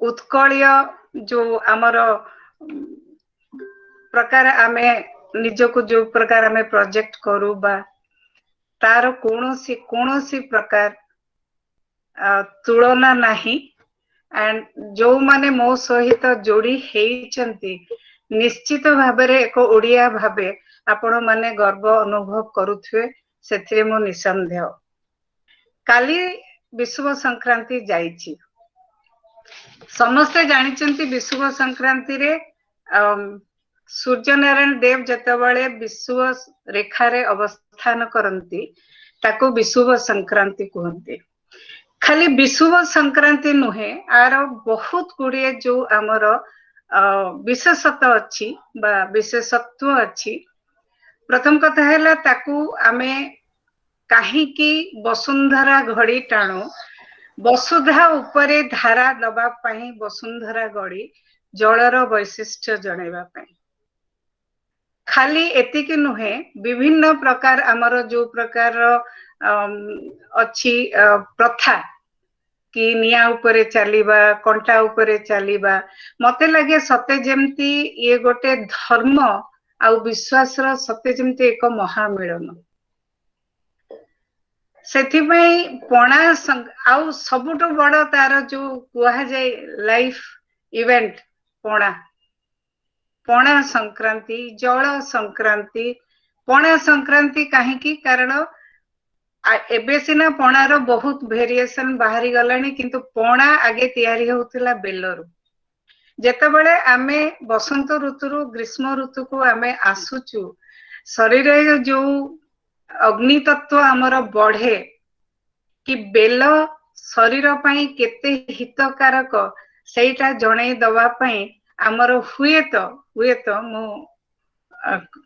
उत्कलीय जो आमर प्रकार आमे निजको जो प्रकार आमे प्रोजेक्ट करू बा तार कौन प्रकार तुलना नहीं एंड जो माने मो सहित जोड़ी हेइचंती निश्चित भाबरे एक ओडिया भाबे आपण माने गर्व अनुभव करुथुए सेथिरे मो निसंदेह। काली विश्व संक्रांति जाईची समस्ते जानिचंती विश्व संक्रांति रे सूर्य नारायण देव जतबळे विश्व रेखा रे अवस्थान करंती ताको विश्व संक्रांति कहंती। खाली विश्व संक्रांति नुहे आर बहुत गुड़िए जो आमर विशेषत्व अच्छी बा विशेषत्व अच्छी। प्रथम कथा है ताकू आमे कहीं वसुंधरा घड़ी टाणु वसुधा उपरे धारा दबा पाई वसुंधरा गड़ी जलर वैशिष्ट्य जनैबा पाई। खाली एतिकी नुहे विभिन्न प्रकार आमर जो प्रकार अच्छी प्रथा कि निया उपरे चलीबा कंटा उपरे चलीबा मते लगे सते जेमती ये गोटे धर्म आउ विश्वास रो सते जेमती एक महामिलन। सेथि पई पणा आउ सबुटो बड़ तार जो कुहा जाय लाइफ इवेंट पणा संक्रांति जल संक्रांति पणा संक्रांति कहीं कारण एबे सिना पणार बहुत वेरिएशन बाहरी गलानी किंतु पणा आगे तैयारी होतिला बेलरू। जेतेबेले आमे बसंत ऋतुरु ग्रीष्म ऋतु को आमे आसुचु शरीर जो अग्नि तत्व आमर बढ़े कि बेल शरीर पई केते हितकारक सेटा जणे दवा पई आमर हुए तो मु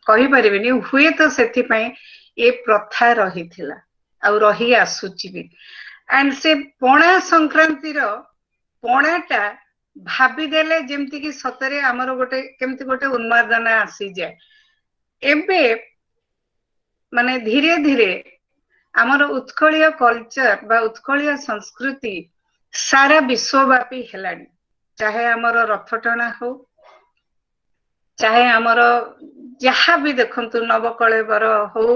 कहि परिबिनी हुए तो सेथि पई ए प्रथा रहिथिला आ रही आसुची भी। एंड से पणा संक्रांति रो पणाटा भाबी देले जेमति कि सतरे आमर गोटे केमति गोटे उन्मादना आसी जाए। एबे माने धीरे धीरे आमर उत्कलीय कल्चर बा उत्कलीय संस्कृति सारा विश्वव्यापी हेलानी। चाहे आमर रथ टଣା हो चाहे आमर जहा भी देखंतु नवकलेबर हो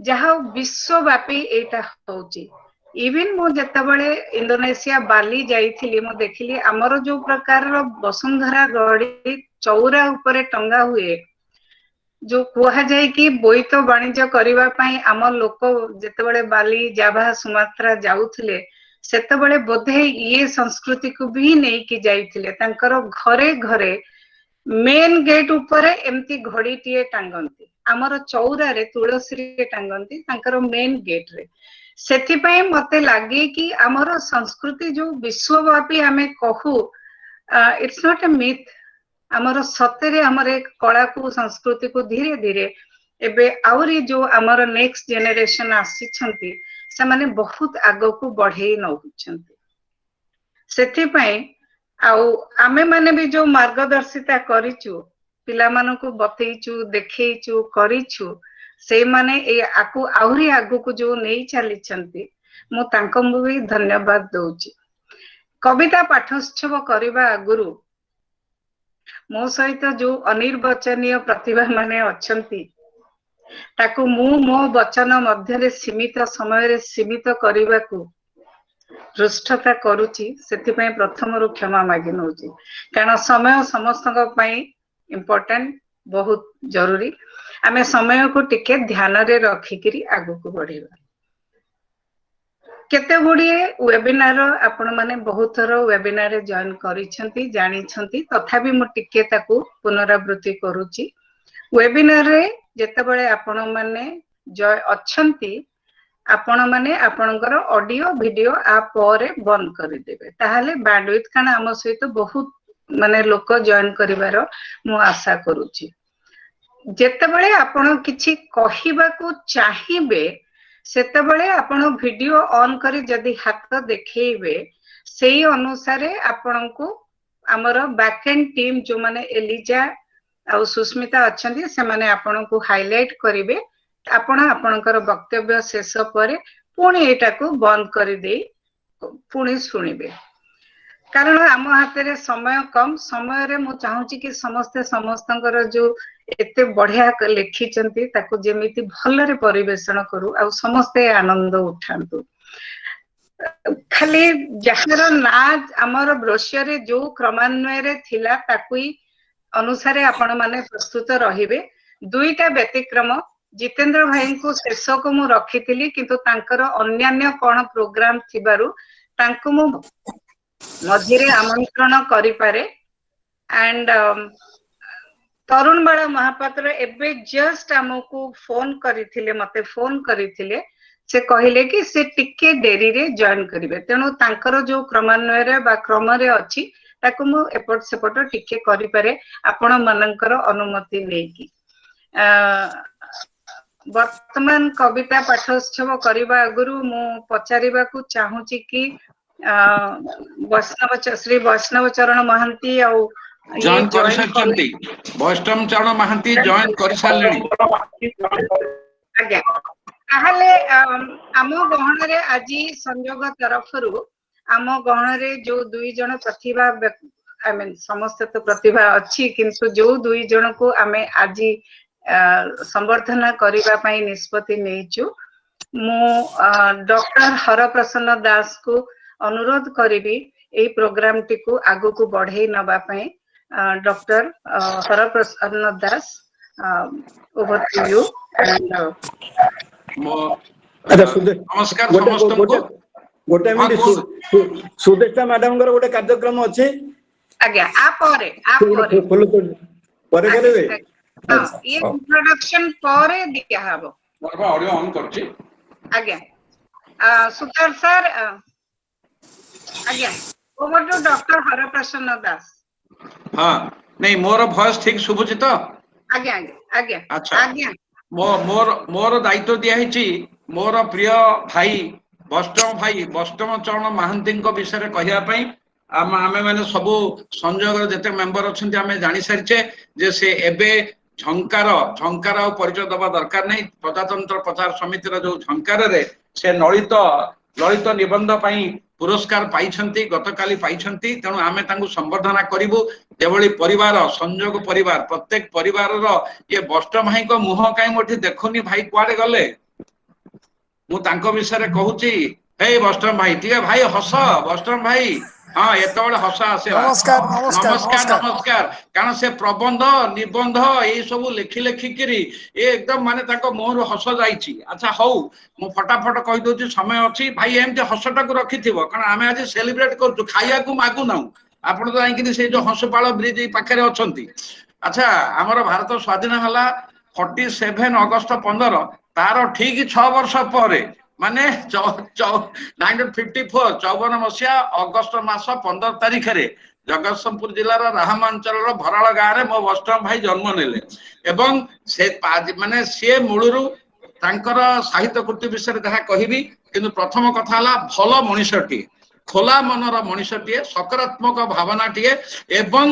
जहा विश्वव्यापी एटा होची। इवन मो जतबळे इंडोनेशिया बाली जाइथिली मो देखिली आमर जो प्रकार वसुंधरा गड़ी चौरा उपरे टंगा हुए जो कुहा जाए कि बोईत वाणिज्य करबा पई आम लोक जतबळे बाली जाभा सुमात्रा जाउथिले सेतबळे बोधे ये संस्कृति को भी नहीं कि जाइथिले तांकर घरे घरे मेन गेट उपरे एमती घड़ी टीए टांगंती आमर चौरा रे तुलसी रे टांगंती तांकर मेन गेट रे। सेथि पई मते लागे कि आमर संस्कृति जो विश्वव्यापी आमे कहू इट्स नॉट ए मिथ आमर सतेरे आमर एक कला को संस्कृति को धीरे धीरे एबे आउरी जो आमर नेक्स्ट जेनरेशन आसी छंती से माने बहुत आगो को बढ़े नउछंती। सेथि पई आउ आमे माने भी जो मार्गदर्शिता करिचु पिला मानो को बतैचु देखैचु करिचु से माने ए आकु आउरी आगो को जो नै चली छंती मु तांको भी धन्यवाद दउची। कविता पाठोत्सव करबा गुरु मो सहित जो अनिर्वचनीय प्रतिभा माने अछंती ताकू मु मो वचन मध्य सीमित समय रे सीमित करबा को पृष्ठता करूची सेति पई प्रथम रु क्षमा मागी नउची कारण समय समस्तक पई इम्पोर्टेंट बहुत जरूरी। आमे समय को टिके ध्यान रे रखिकरी आगु को बढ़िबा। केते गुड़िए वेबिनार आपण माने बहुत थर वेबिनार जॉइन करिसेंती जानिछंती तथापि मु टिके ताकू पुनरावृत्ति करूची। वेबिनार रे जेतेबेले आपण माने जय अछंती आपण माने आपणकर ऑडियो वीडियो आ परे बंद कर देबे ताहाले बैंडविड्थ काना हम सहित बहुत माने लोक जॉइन करिवार मु आशा करूची। जेतेबेले आपण किछि कहिबा को चाहिबे सेतेबेले आपण वीडियो ऑन करी जदी हाथ देखैबे सेही अनुसारे आपण को हमर बैकएंड टीम जो माने एलिजा आ सुस्मिता अछंती से माने आपण को हाइलाइट करिवे आपण आपणकर वक्तव्य शेष परे पुणी एटा को बंद कर दे पुणी सुनिबे। कारण आम हाथ रे समय कम समय रे मु चाहूची कि समस्ते समस्तंकर जो एते बढ़िया लिखिचंती ताको जेमिति भलरे परिवेषण करू आ समस्ते आनंद उठांतु खाली जहार ना आमर ब्रोशर जो क्रमान्वय रे थिला ताकुई अनुसारे आपण माने प्रस्तुत रहिबे दुईटा व्यतिक्रम जितेंद्र भाई को शेष को मु रखिथिली किंतु तांकर अन्यान्य कोन प्रोग्राम थिबारु तांको मु मझिरे आमंत्रण करि पारे एंड तरुण बाला महापात्र एबे जस्ट हमको फोन करथिले मते फोन करथिले से कहले कि से टिके डेरी रे जॉइन करिवे तेनु तांकर जो क्रमान्वय रे बा क्रम रे अछि ताको मु एपट सेपट टिके करि पारे आपण मानकर अनुमति लेकी वर्तमान कविता पाठोत्सव करबा अगुरु मु पचारिबा को चाहूची कि वैष्णव श्री वैष्णव चरण महांती आ जॉइन कर सकछंती वैष्णव चरण महांती जॉइन कर सारलेनी आज्ञा ताहले आम गहन रे आजी संयोग तरफरु आम गहन रे जो दुई जन प्रतिभा आई मीन समस्त तो प्रतिभा अछि किंतु जो दुई जन को आमे आजी संवर्धना करिबा पई निष्पत्ति नेचु मु डॉक्टर हरप्रसन्न दास को अनुरोध करिबी एई प्रोग्राम टी को आगु को बढ़े नबा पई doctor Haraprasanna Das over to you नमस्कार समस्त को गोटे मिनिट सुदेष्टा मैडम घर गोटे कार्यक्रम अछि आज्ञा आ परे करबे ये इंट्रोडक्शन परे दिया हबो बरबा ऑडियो ऑन करछि आज्ञा सुपर सर आज्ञा ओवर टू डॉक्टर हरप्रसन्न दास हां नहीं मोर वॉइस ठीक सुबुछि तो आज्ञा आज्ञा अच्छा आज्ञा मोर दायित्व दिया हिची मोर प्रिय भाई वैष्णव चरण महांती विषय कहया पई आमे माने सब संयोग जते मेंबर अछंती आमे जानि सारिचे जे से एबे झंकार परिचय दबा दरकार नहीं प्रजातंत्र प्रचार समिति रो जो झंकार रे से ललित निबंध पई पुरस्कार पाइछंती गतकाली पाइछंती तेणु आमे तांको संवर्धना करिवु जेभली परिवार संयोग परिवार प्रत्येक परिवार रो ये वैष्णव भाई को मुह काई मोठी देखुनी भाई कुआडे गले मु तांको विषय कहूची हे वैष्णव भाई ठीक है भाई हस वैष्णव भाई हाँ एतबेले हस आसेला नमस्कार नमस्कार नमस्कार नमस्कार कारण से प्रबंध निबंध ए सब लेखि लेखि करी एकदम माने ताको मोहर हस जाईची अच्छा हौ मु फटाफट कहि दोची समय अछि भाई एमते हसटा को रखिथिबो कारण आमे आज सेलिब्रेट करछु खाइया को मागु नाउ आपण तो आइकिनी से जो हसपाळ ब्रिज पाखरे अछंती अच्छा हमर भारत स्वाधीन हला 47 अगस्त 15 तार ठीक 6 वर्ष परे माने 1954 54 मसिया अगस्त मास 15 तारिख रे जगतसिंहपुर जिल्लार राहमांचल भराल गाँव रे मो वैष्णव भाई जन्म नेले एवं से माने से मूलरू तांकर साहित्य कृति विषय जहाँ कहबी किंतु प्रथम कथा हला भल मनुष्यटी खोला मनर मनुष्यटी सकारात्मक भावनाटी एवं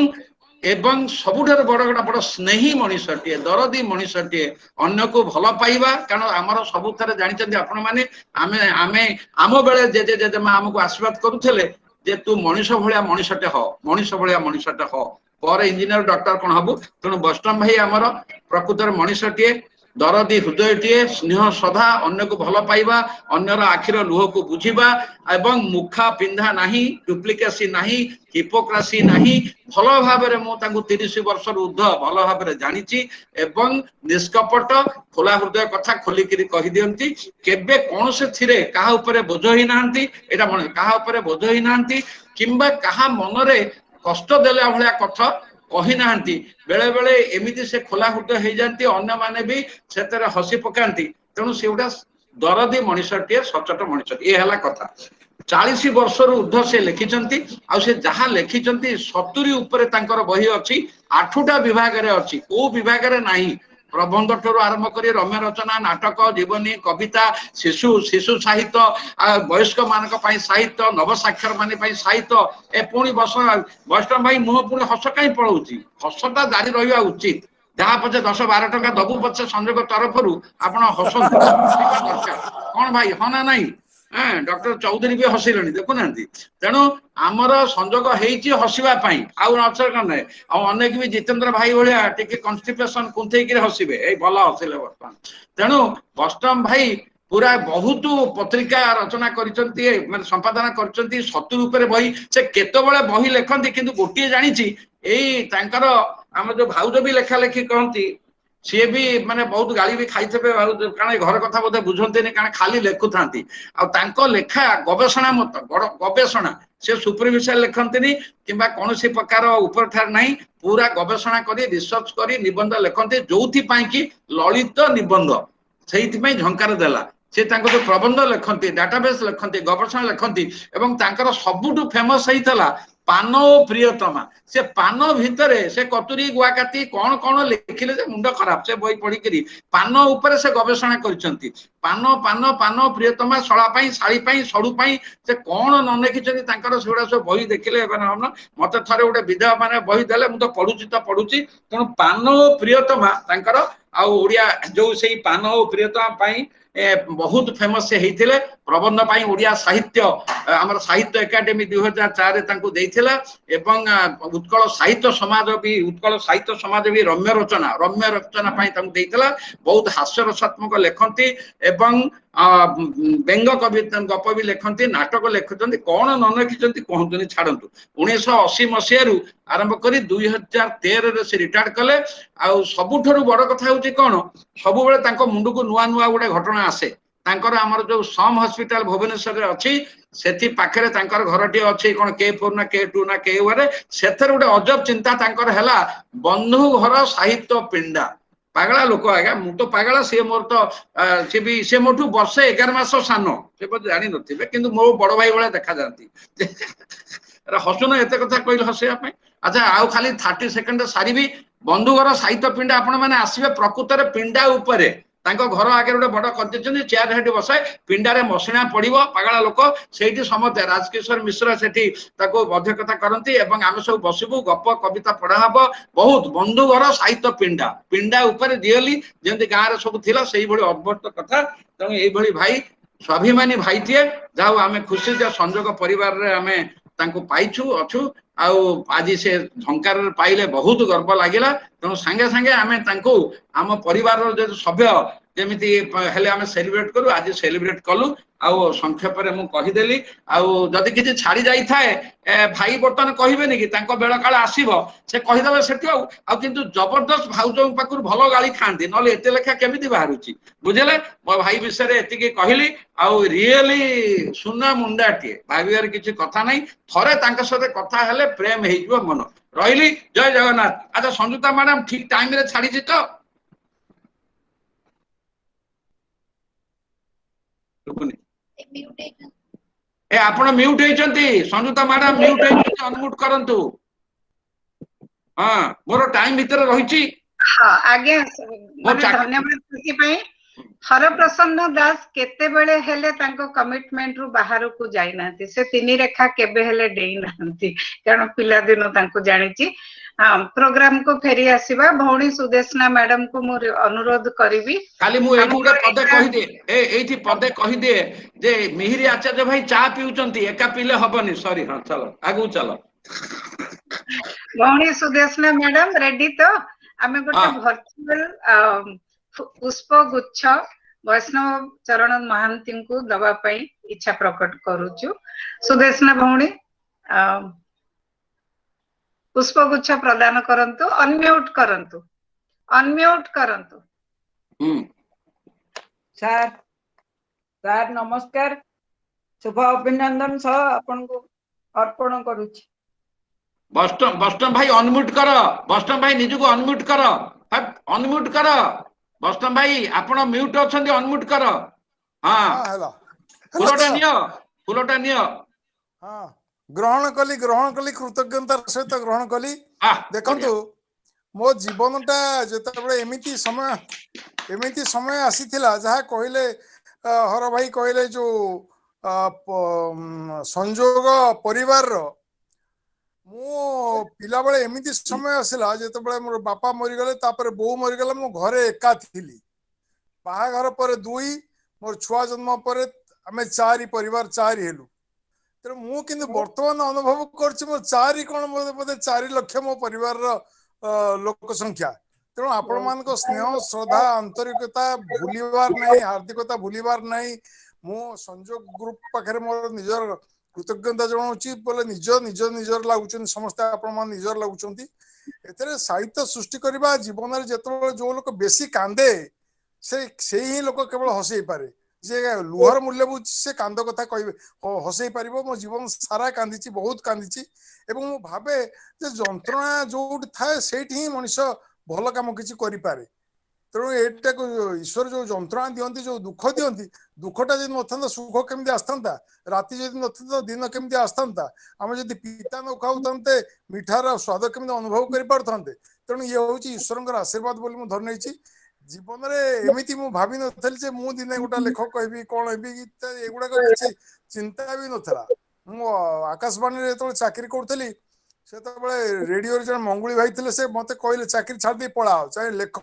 एवं सबुठार बड़ स्नेही मनुष्यटी दरदी मनुष्यटी अन्य को भल पाइबा कारण आमर सबुथारे जानिचंदी आपण माने आमे आमे आम बेले जेजे जेजेमा हमको आशीर्वाद करूथले जे तू मनुष्य भलिया मनुष्यटे हो मनुष्य भलिया मनुष्यटे हो पर इंजीनियर डॉक्टर कोन हबु तेणु वैष्णव भाई आमर प्रकृतर मनुष्यटी दरदी हृदयटीए स्नेह श्रद्धा अन्य को भल पाइबा अन्यर आखिर लुह को बुझिबा एवं मुखा पिंधा नाही डुप्लिकेसी नाही हिपोक्रेसी नाही भल भाबरे मु तांको 30 वर्ष ऊर्ध भल भाबरे जानिची एवं निष्कपट खोला हृदय कथा खोलिकिरी कहि दियंती केबे कोन से थिरे काहा ऊपर बोझ ही नांती एटा मन काहा ऊपर बोझ ही नांती किंबा काहा मनरे कष्ट देले भलिया कथा कही नांती बेले बेले एमिति से खोला हृदय हो जाती अन्य माने भी सेतरे हसी पकांती तेणु से गोटा दरदी मनुष्यटी सचोट मनुष्य ये है कथा 40 वर्ष ऊर्ध से लिखिचंती आ से जहाँ लिखिचंती 70 उपरे तांकर बही अछि 8टा विभाग रे अछि को विभाग रे नाही प्रबंध ठोर आरंभ करी रम्य रचना नाटक जीवनी कविता शिशु शिशु साहित्य वयस्क मानक पई साहित्य नव साक्षर माने पई साहित्य ए पुणी बस वैष्णव भाई मुह पुणी हस कहीं पड़ौची हसटा जारी रहिबा उचित जहाँ पछे 10-12 टका दबु पछे संयोग तरफरु आपण हसंतु दरकार कोन भाई हाँ ना नहीं डॉक्टर चौधरी भी हसिले देखुना तेणु आमर संजोग होती हसवा आने अनेक भी जितेंद्र भाई भाया टे कन्स्टिपेशन कुंथेक हसबे ये भल हसिले बर्तमान तेणु बस्टम भाई पूरा बहुत पत्रिका रचना कर संपादन कर 70 बही से केतबले बही लिखती किंतु गोटे जानी यही आम जो भाउज भी लेखा लेखी कहती सी भी माने बहुत गाली भी खाई कारण घर कथा बोधे बुझते कारण खाली लेखु था लेखा गवेषणा मत गवेषणा से सुपरफिशियल लिखती कि कौन प्रकार ऊपर ठार ना पूरा गवेषणा कर रिसर्च कर निबंध लिखते जो कि ललित निबंध से झंकार देला से जो प्रबंध लिखती डाटाबेस लिखती गवेषणा लिखती सबुठ फेमस होता पान और प्रियतमा से पान भितर से कतुरी गुआकाती कौन कौन लिखिले मुंड खराब से बही पढ़ी पान उपर से गवेषणा करछंती पान पान पान प्रियतमा शलापाई शाड़ी सड़ुपाई से कौन न लिखिछंती तांकर सेगुड़ा सब बही देखिले मते थरे गोटे विधवा माने बही देले मु तो पढ़ुची तेणु पान और प्रियतमा तांकर आ ओडिया जो से पान और प्रियतमा पाई बहुत फेमस से होते प्रबंध पाई ओडिया साहित्य आमर साहित्य एकाडेमी 2004 उत्कल साहित्य समाज भी रम्य रचना पाई बहुत हास्य रसात्मक लिखती एवं व्यंग कविता गप भी लिखती नाटक लिखुं कौन न लिखिं कहतुनि छाड़ू 1980 मसीह आरंभ कर 2013 से रिटायर्ड कले सबुठ बड़ कथा हूँ कौन सब मुंड को नुआ नुआ गोटे घटना आसे आमर जो सम हॉस्पिटल भुवनेश्वर अच्छी से पाखे घरटी अच्छी कौन K4 ना K2 ना K1 से गोटे अजब चिंता है बंधु घर साहित्य पिंडा पागला लोक आज्ञा मु तो पागला सी मोर तो सी मोठू वर्षे 11 मास सान से जानी नथिबे किंतु मो बड़ भाई भाया देखा जाती हसुन एत कथा कहले हसैया अच्छा आउ खाली 30 सेकेंड सारी बंधुघर साहित्य पिंडा आपण मैंने आसवे प्रकृत पिंडा उपरे घर आगे गोटे बड़ कर चेयर हेटी बसाए पिंडारे मसिणा पड़ो पागला लोक से समझे राजकिशोर मिश्र से अध्यक्षता करती आम सब बसबू गप कविता पढ़ा हम बहुत बंधुघर साहित्य पिंडा पिंडा उपर रियली जमी गाँव में सब थिला से अद्भुत कथा तेणु ये भाई स्वाभिमानी भाई टे जाओ आम खुशी संजोग परिवार आम पाइछु अच्छु आज से झंकार पाइले बहुत गर्व लगिला तेणु सांगे सांगे आम आम परिवार जो सभ्य जमीती हेले आम सेलिब्रेट करूँ आज सेलिब्रेट कलु संक्षेप में कहीदेली जदि किसी छाड़ी जाए भाई बर्तमान कहबेनि कि बेल काल आसो से कहीदे से किंतु जबरदस्त भाउज पाखु भल गाड़ी खाती ना एत लेखा केमी बाहर बुझे मो भाई विषय एति कहली रियली सुना मुंडाटे भावियार किसी कथा ना थरे सहित कथा हेले प्रेम हो मन रही जय जगन्नाथ। अच्छा संजुक्ता मैडम ठीक टाइम रे छाड़ी तो ए आपण म्यूट होइचंती संजुक्ता मैडम म्यूट होइचंती अनम्यूट करंतु हां मोर टाइम भीतर रहिची हां आगे माने धन्यवाद खुशी पई हर प्रसन्न दास केते बेले हेले तांको कमिटमेंट रु बाहर को जाई नांती से तीन रेखा केबे हेले देई नांती कारण पिला दिन तांको जानिची हां प्रोग्राम को फेरी आसीबा भौणी सुदेशना मैडम को मोर अनुरोध करबी खाली मु एठु के पदे कहि दे एठी पदे कहि दे जे मिहिरी आचार्य भाई चा पिउचंती एका पीले हबनी सॉरी हां चलो आगु चलो भौणी सुदेशना मैडम रेडी तो आमे गोटे वर्चुअल पुष्प गुच्छ वैष्णव चरण महांती को दबा पाई इच्छा प्रकट करूछु सुदेशना भौणी पुष्प गुच्छ प्रदान करंतु अनम्यूट करंतु सर सर नमस्कार शुभ अभिनंदन सह आपन को अर्पण करूछि बस्टम भाई अनम्यूट कर बस्टम भाई निजु को अनम्यूट कर बस्टम भाई आपण म्यूट अछंती अनम्यूट कर हां हेलो फुलटा नियो हां ग्रहण कली कृतज्ञतार सहित ग्रहण कली देखंतु मो जीवनटा जेतबे एमिति समय आसीथिला जहा कहले हर भाई कहले जो संजोग परिवार रो मो पिला बेले एमिति समय आसिला जेतबे मोर बापा मरि गले तापर बो मरि गले मो घरे एका थिली बाहा घर पर दुई मोर छुआ जन्म पर आम चारि परिवार चारि हेलु तेणु मु किंतु वर्तमान अनुभव करछि मो चारि कोन बोधे 4 लाख मो परिवार लोक संख्या तेणु आपण मान स्नेह श्रद्धा आंतरिकता भूलिबार नहीं हार्दिकता भूलिबार नहीं मु संजोग ग्रुप पाखे मोर निजर कृतज्ञता जनाऊँच बोले निज निज निजर लगुन समस्ते आपण निजर लगुंट एथे साहित्य सृष्टि करने जीवन में जिते जो लोक बेसी कांदे से ही लोक केवल हसई पारे जे लुहर मूल्य बुझ से कांद कथा कह हसई पार मो जीवन सारा कांदी बहुत कांदी एवं मु भावे जे जंत्रणा जो थाए से ही मनीष भल कम किसी करें तेणु एटा ईश्वर जो जंत्रणा दिखती जो दुख दिखती दुखटा जब ना सुख केमी आसता राति जब ना दिन केमी आसता आम जब पिता न खाऊ मिठार स्वाद केमी अनुभव कर पारे तेणु ये हूँ ईश्वर आशीर्वाद बोली मुझे धरी नहीं जीवन में एमती मु भावी नी मु दिने गोटे लेखक कहि कौन एगुड़ाक किसी चिंता भी नाला मु आकाशवाणी जो चाकरी करी से रेडियो जन मंगुली भाई थे से मत कहले चाकरी छाड़ी पलाओ चाहे लेख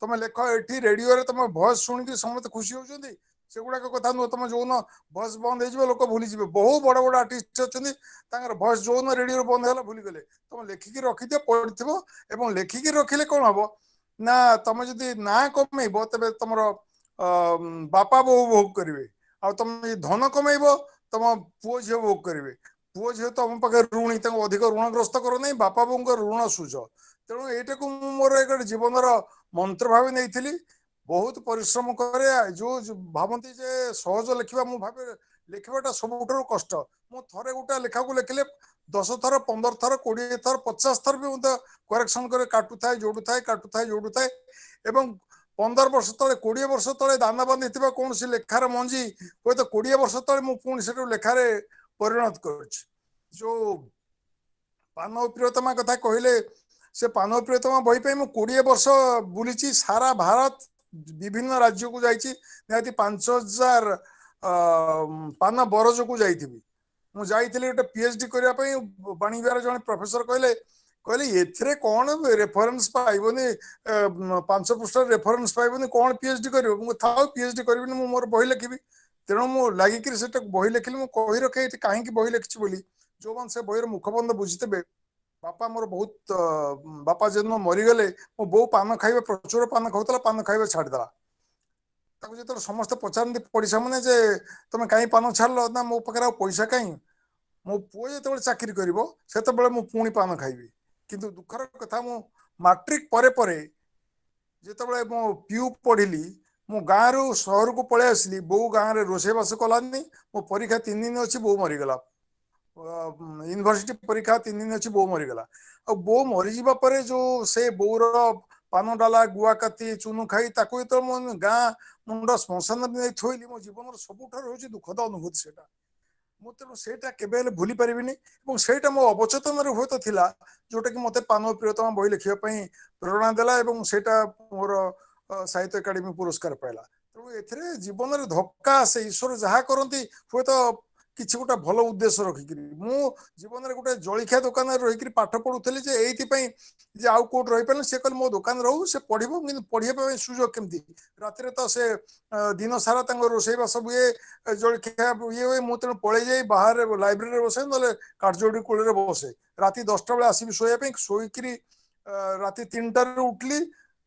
तुम लेख ये रेडियो तुम भयस शुणी समस्त खुशी होती से गुड़ाक कथा नुह तुम जो भयस बंद हो लोक भूली बहुत बड़ बड़ आर्टिस्ट अच्छा भयस जो रेडियो बंद है भूलीगले तुम लेखिकी रखी दियो पढ़ लेखिकी रखिले कौन हम ना तुम जदि ना कमेब तेज तुम बापा बहु भोग करेंगे आ तुम धन कमेब तुम पुओ झी भोग करेंगे पुओ झी तुम पाखे ऋणी अधिक ऋणग्रस्त करो नहीं बापा बोर ऋण सुझ तेणु यटा को मोर एक जीवन मंत्र भाव नहीं बहुत परिश्रम करे जो भावती जे सहज लिखा मु भावे लिखाटा सब कष्ट मु थे गोटे लेखा को लिखिले 10 थर 15 थर 20 थर 50 थर भी मत करेक्शन करे काटू थाए जोड़ू थाए काटू थाए जोड़ू थाए एवं 15 वर्ष तले 20 वर्ष तले दाना बांधी कौन सी लेखार मंजी हे तो 20 वर्ष तले मुझे से लेखार परिणत कर जो पान प्रियतमा कथा कहले से पान प्रियतमा बही मुझे 20 वर्ष बुली सारा भारत विभिन्न राज्य को जाती 5000 पान बरज को जाइए मुझे गोटे पीएचडी करने बाणीविहार जन प्रोफेसर कहले कहले एथिरे कौन रेफरेंस पाइबनी 5 पृष्ठ रेफरेंस पाइबनी कौन पीएचडी कर था पीएचडी करी मोर बही लिखी तेणु मुझे लगिक बही लिखिली मुझे कही रखे कहीं बही लिखी बोली जो मैंने से बही मुखबंध बुझीते बापा मोर बहुत बापा जन्म मरीगले मो बो पान खाइबा प्रचुर पान खाऊला पान खाइबा छाड़देला जो समस्त पचारती पड़शा मैंने जे तुम कहीं पान छाड़ ना मो पाखे पैसा कहीं मो पुओ जो चाकरी कर मु पुणी पान खाइबी किंतु दुखर कथा मु मैट्रिक परे जिते मो पीयू पढ़ी मु गाँव रु सहर को पलि आसली बो गाँव में रोषेबास कलानी मो परीक्षा 3 दिन अच्छी बो मरीगला यूनिवर्सिटी परीक्षा 3 दिन अच्छी बो मरीगला आ बो मरीजा पर जो से बोर पान डाला गुआ काती चुनु खाई तो मो गाँ मुंड श्मशान नहीं थोली मो जीवन सबुठ हूँ दुखद अनुभूति से तेणु सेटा केबे भूली पारिनी सेटा मो अवचेतन हुए तो थिला जोटा कि मते पान प्रियतमा बही लिखा प्रेरणा देला सेटा मोर साहित्य एकाडेमी पुरस्कार पाइला तेणु ए जीवन में धक्का आसे ईश्वर जहाँ करती हुए तो किसी गोटे भल उद्देश्य रखिक मु जीवन में गोटे जलिखिया दुकान रही पाठ पढ़ुली ये आउ कौट रही पारे सी कह मो दुकान रो से पढ़ कि पढ़ाई सुजोग केमती राति तो से दिन सारा रोषेईबास हुए जलिखिया ये हुए मुझे तेणु पलि जाए बाहर लाइब्रेरी बसे ना काठजोड़ी कूल बसे राति 10टा बेले आसबि शोया शोकरी राति 3टार उठली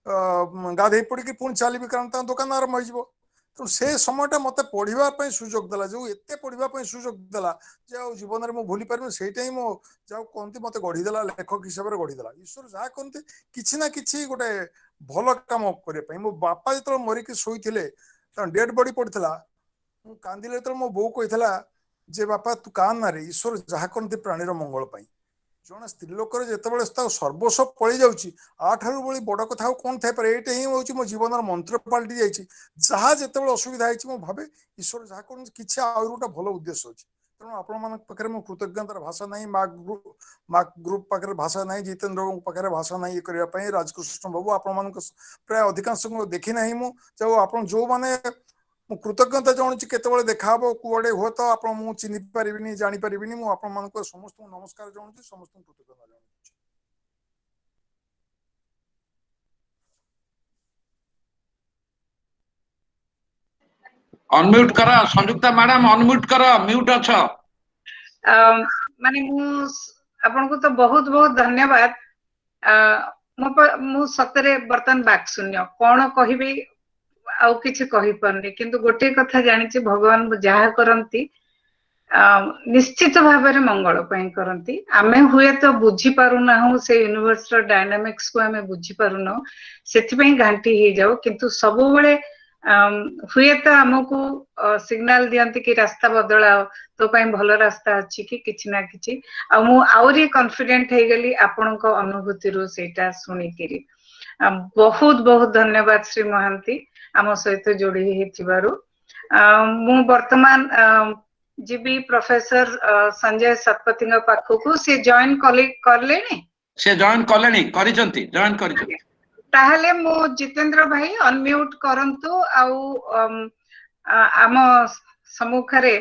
गाधे पड़ी पुणी चली कारण दुकान आरंभ हो तो से समयटा मत पढ़ाई सुजोग देला जो एत पढ़ाई सुजोग देला जीवन में मुझे भूली पारे से मो जाऊ कहती मत गढ़ीदेला लेखक हिसाब से गढ़ीदेला ईश्वर जहाँ कहते किसी ना कि गोटे भल कम करने मो बापा जो मरिक शोते डेड बॉडी पड़ता कांदिले तो मो बो कही जे बापा तू कान ना रे ईश्वर जहाँ करते प्राणीर मंगल पाई जड़े स्त्री लोकर जो सर्वस्व पलि जाऊँगी आठारू बड़ी बड़ कथा कौन थे ये ही हूँ मो जीवन मंत्र पलटि जाइए जहाँ जिते असुविधा है भावे ईश्वर जहाँ कर कि आउ गोटे भल उद्देश्य अच्छी तेणु आपण पाखे मो कृतज्ञतार भाषा ना मार्क ग्रुप पाखे भाषा ना जितेन्द्र पाखे भाषा ना ये करने राजकृष्ण बाबू आपण प्राय अधिकांश देखी ना मुझे आप जो मैंने मु कृतज्ञता जनाऊँ केतबे देखा कुआडे हुए तो आप चिन्ह पारि जापारि मुझे समस्त नमस्कार जनाऊँ समस्त कृतज्ञता जनाऊँ। अनम्यूट कर संयुक्ता मैडम, अनम्यूट कर, म्यूट अछ। माने आपन को तो बहुत बहुत धन्यवाद। मु सतरे बर्तन बाक शून्य कौन कहबी आउ किछि कहि परनी, किंतु गोटे कथा जानिछि भगवान जहा करंती निश्चित भाव में मंगल पई करंती। आमे हुए तो बुझी पारुना हूँ से यूनिवर्स रो डायनामिक्स को आमे बुझी पारुना, सेथि पई घांटी हे जाऊ, किंतु सब बेले हुए तो हमको सिग्नल दियंती कि रास्ता बदलाओ, तो पई भल रास्ता अछि कि किछि ना किछि। आ मु आउरी कॉन्फिडेंट हे गेली आपन को अनुभूति रो सेटा सुनी केरी। बहुत बहुत धन्यवाद श्री महांती आम सहित जोड़ी हेथिबारु। मु वर्तमान जीबी प्रोफेसर संजय शतपथी पाखकू से जॉइन करलेनी, से जॉइन कलेनी करिसंती, जॉइन करिसंती। ताहले मु जितेंद्र भाई अनम्यूट करंतु आउ आम सम्मुखरे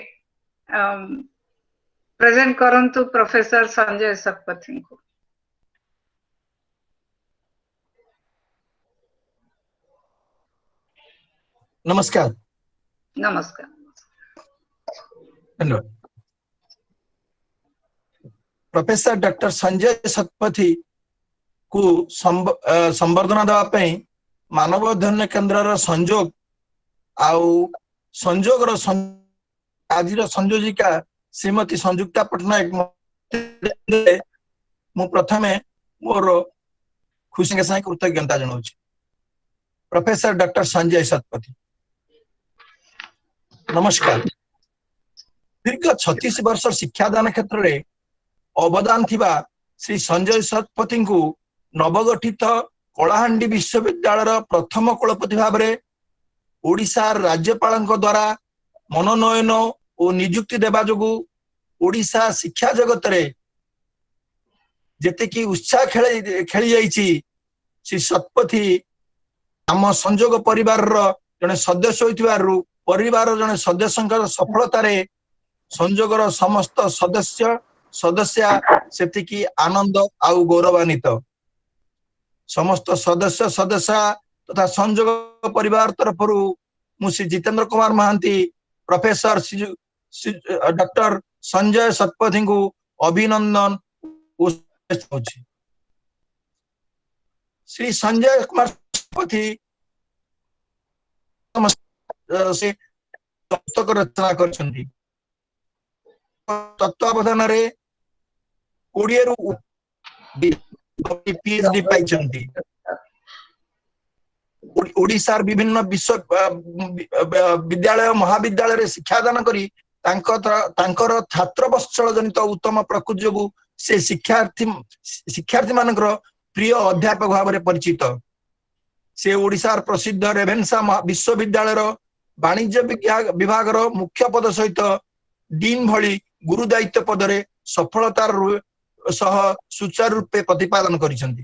प्रेजेंट करंतु प्रोफेसर संजय शतपथी को। नमस्कार। नमस्कार। धन्यवाद। प्रोफेसर डॉक्टर संजय शतपथी को संवर्धना देवाई मानव अध्ययन केन्द्र संजोग आउ संजोग आज संयोजिका श्रीमती संयुक्ता पट्टनायक मु प्रथमे मोर खुशी के साथ कृतज्ञता जनाऊँ। प्रोफेसर डॉक्टर संजय शतपथी नमस्कार। दीर्घ 36 वर्ष शिक्षादान क्षेत्र में अवदान थिबा श्री संजय शतपथी को नवगठित कलाहांडी विश्वविद्यालय प्रथम कुलपति भाव में ओडिशा राज्यपाल द्वारा मनोनयन और नियुक्ति देवा जोगु ओडिशा शिक्षा जगत रे जेते उत्साह खेली जाइछि। श्री शतपथी आम संजोग परिवार जने सदस्य होइतिबारु परिवार जने सदस्य सफलतार संजोगर समस्त सदस्य सदस्या सेतिकी आनंद आउ गौरवान्वित। समस्त सदस्य सदस्या तथा संजोग परिवार तरफ मु श्री जितेंद्र कुमार महांती प्रोफेसर डॉक्टर संजय शतपथी को अभिनंदन। श्री संजय कुमार शतपथी से पुस्तक रचना करछंती। तत्वावधान रे 20 रु पीएचडी पाइछंती। ओडिशार विभिन्न विश्व विद्यालय महाविद्यालय रे शिक्षादान करी तांकर छात्र वत्सल जनित उत्तम प्रकृति जोगु से शिक्षार्थी मानकर प्रिय अध्यापक भाव में परिचित। से ओडिशार प्रसिद्ध रेभेन्सा विश्वविद्यालय वाणिज्य विभाग मुख्य पद सहित डीन भली गुरु दायित्व पदरे सफलतार सह सुचारू रूपे प्रतिपादन करिसेंती।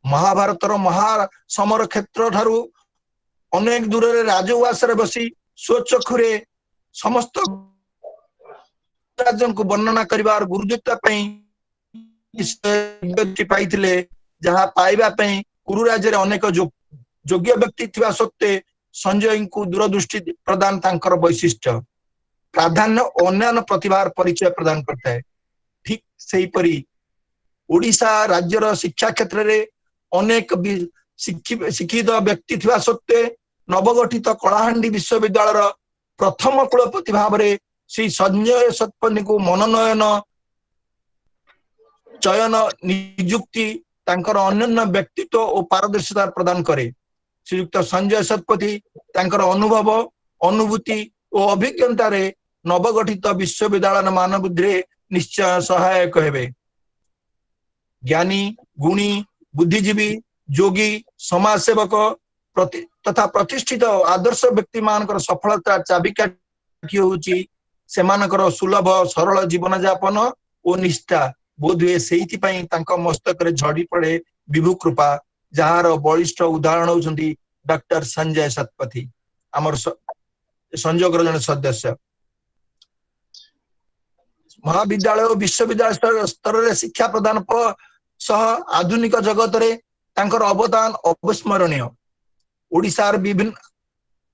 महाभारतर महासमर क्षेत्र ठारू अनेक दूर राजउवास बसी स्वचक्षुरे समस्त राज्य को वर्णना करिवार गुरुदत्ता पाइथिले, जहाँ पाइबा कुरु राज्य अनेक योग्य व्यक्ति थिबा सत्ते संजय को दूरदृष्टि प्रदान तांकर वैशिष्ट्य प्राधान्य अन्य प्रतिभार परिचय प्रदान करता है। ठीक सही परी ओडिशा राज्यर शिक्षा क्षेत्र रे अनेक शिक्षित व्यक्ति थिबा सत्ते नवगठित कलाहांडी विश्वविद्यालय प्रथम कुलपति भाव में श्री संजय शतपथी को मनोनयन चयन नियुक्ति तांकर अन्य व्यक्तित्व और पारदर्शिता प्रदान करे। श्रीयुक्त संजय शतपथी तांकर अनुभव अनुभूति और अभिज्ञता रे नवगठित विश्वविद्यालय मानव बुद्धि निश्चय सहायक हेबे। ज्ञानी गुणी बुद्धिजीवी योगी समाजसेवक तथा प्रतिष्ठित आदर्श व्यक्ति मानकर सफलता चाबिकाठी होची सेमानकर सुलभ सरल जीवन यापन और निष्ठा। बोधुए से मस्तक झड़ी पड़े विभु कृपा, जार बलिष्ठ उदाहरण होती डॉक्टर संजय शतपथी आमर संजोग जन सदस्य। महाविद्यालय और विश्वविद्यालय स्तर में शिक्षा प्रदान सह आधुनिक जगत रे तांकर अवदान अविस्मरणीय। ओडिशार विभिन्न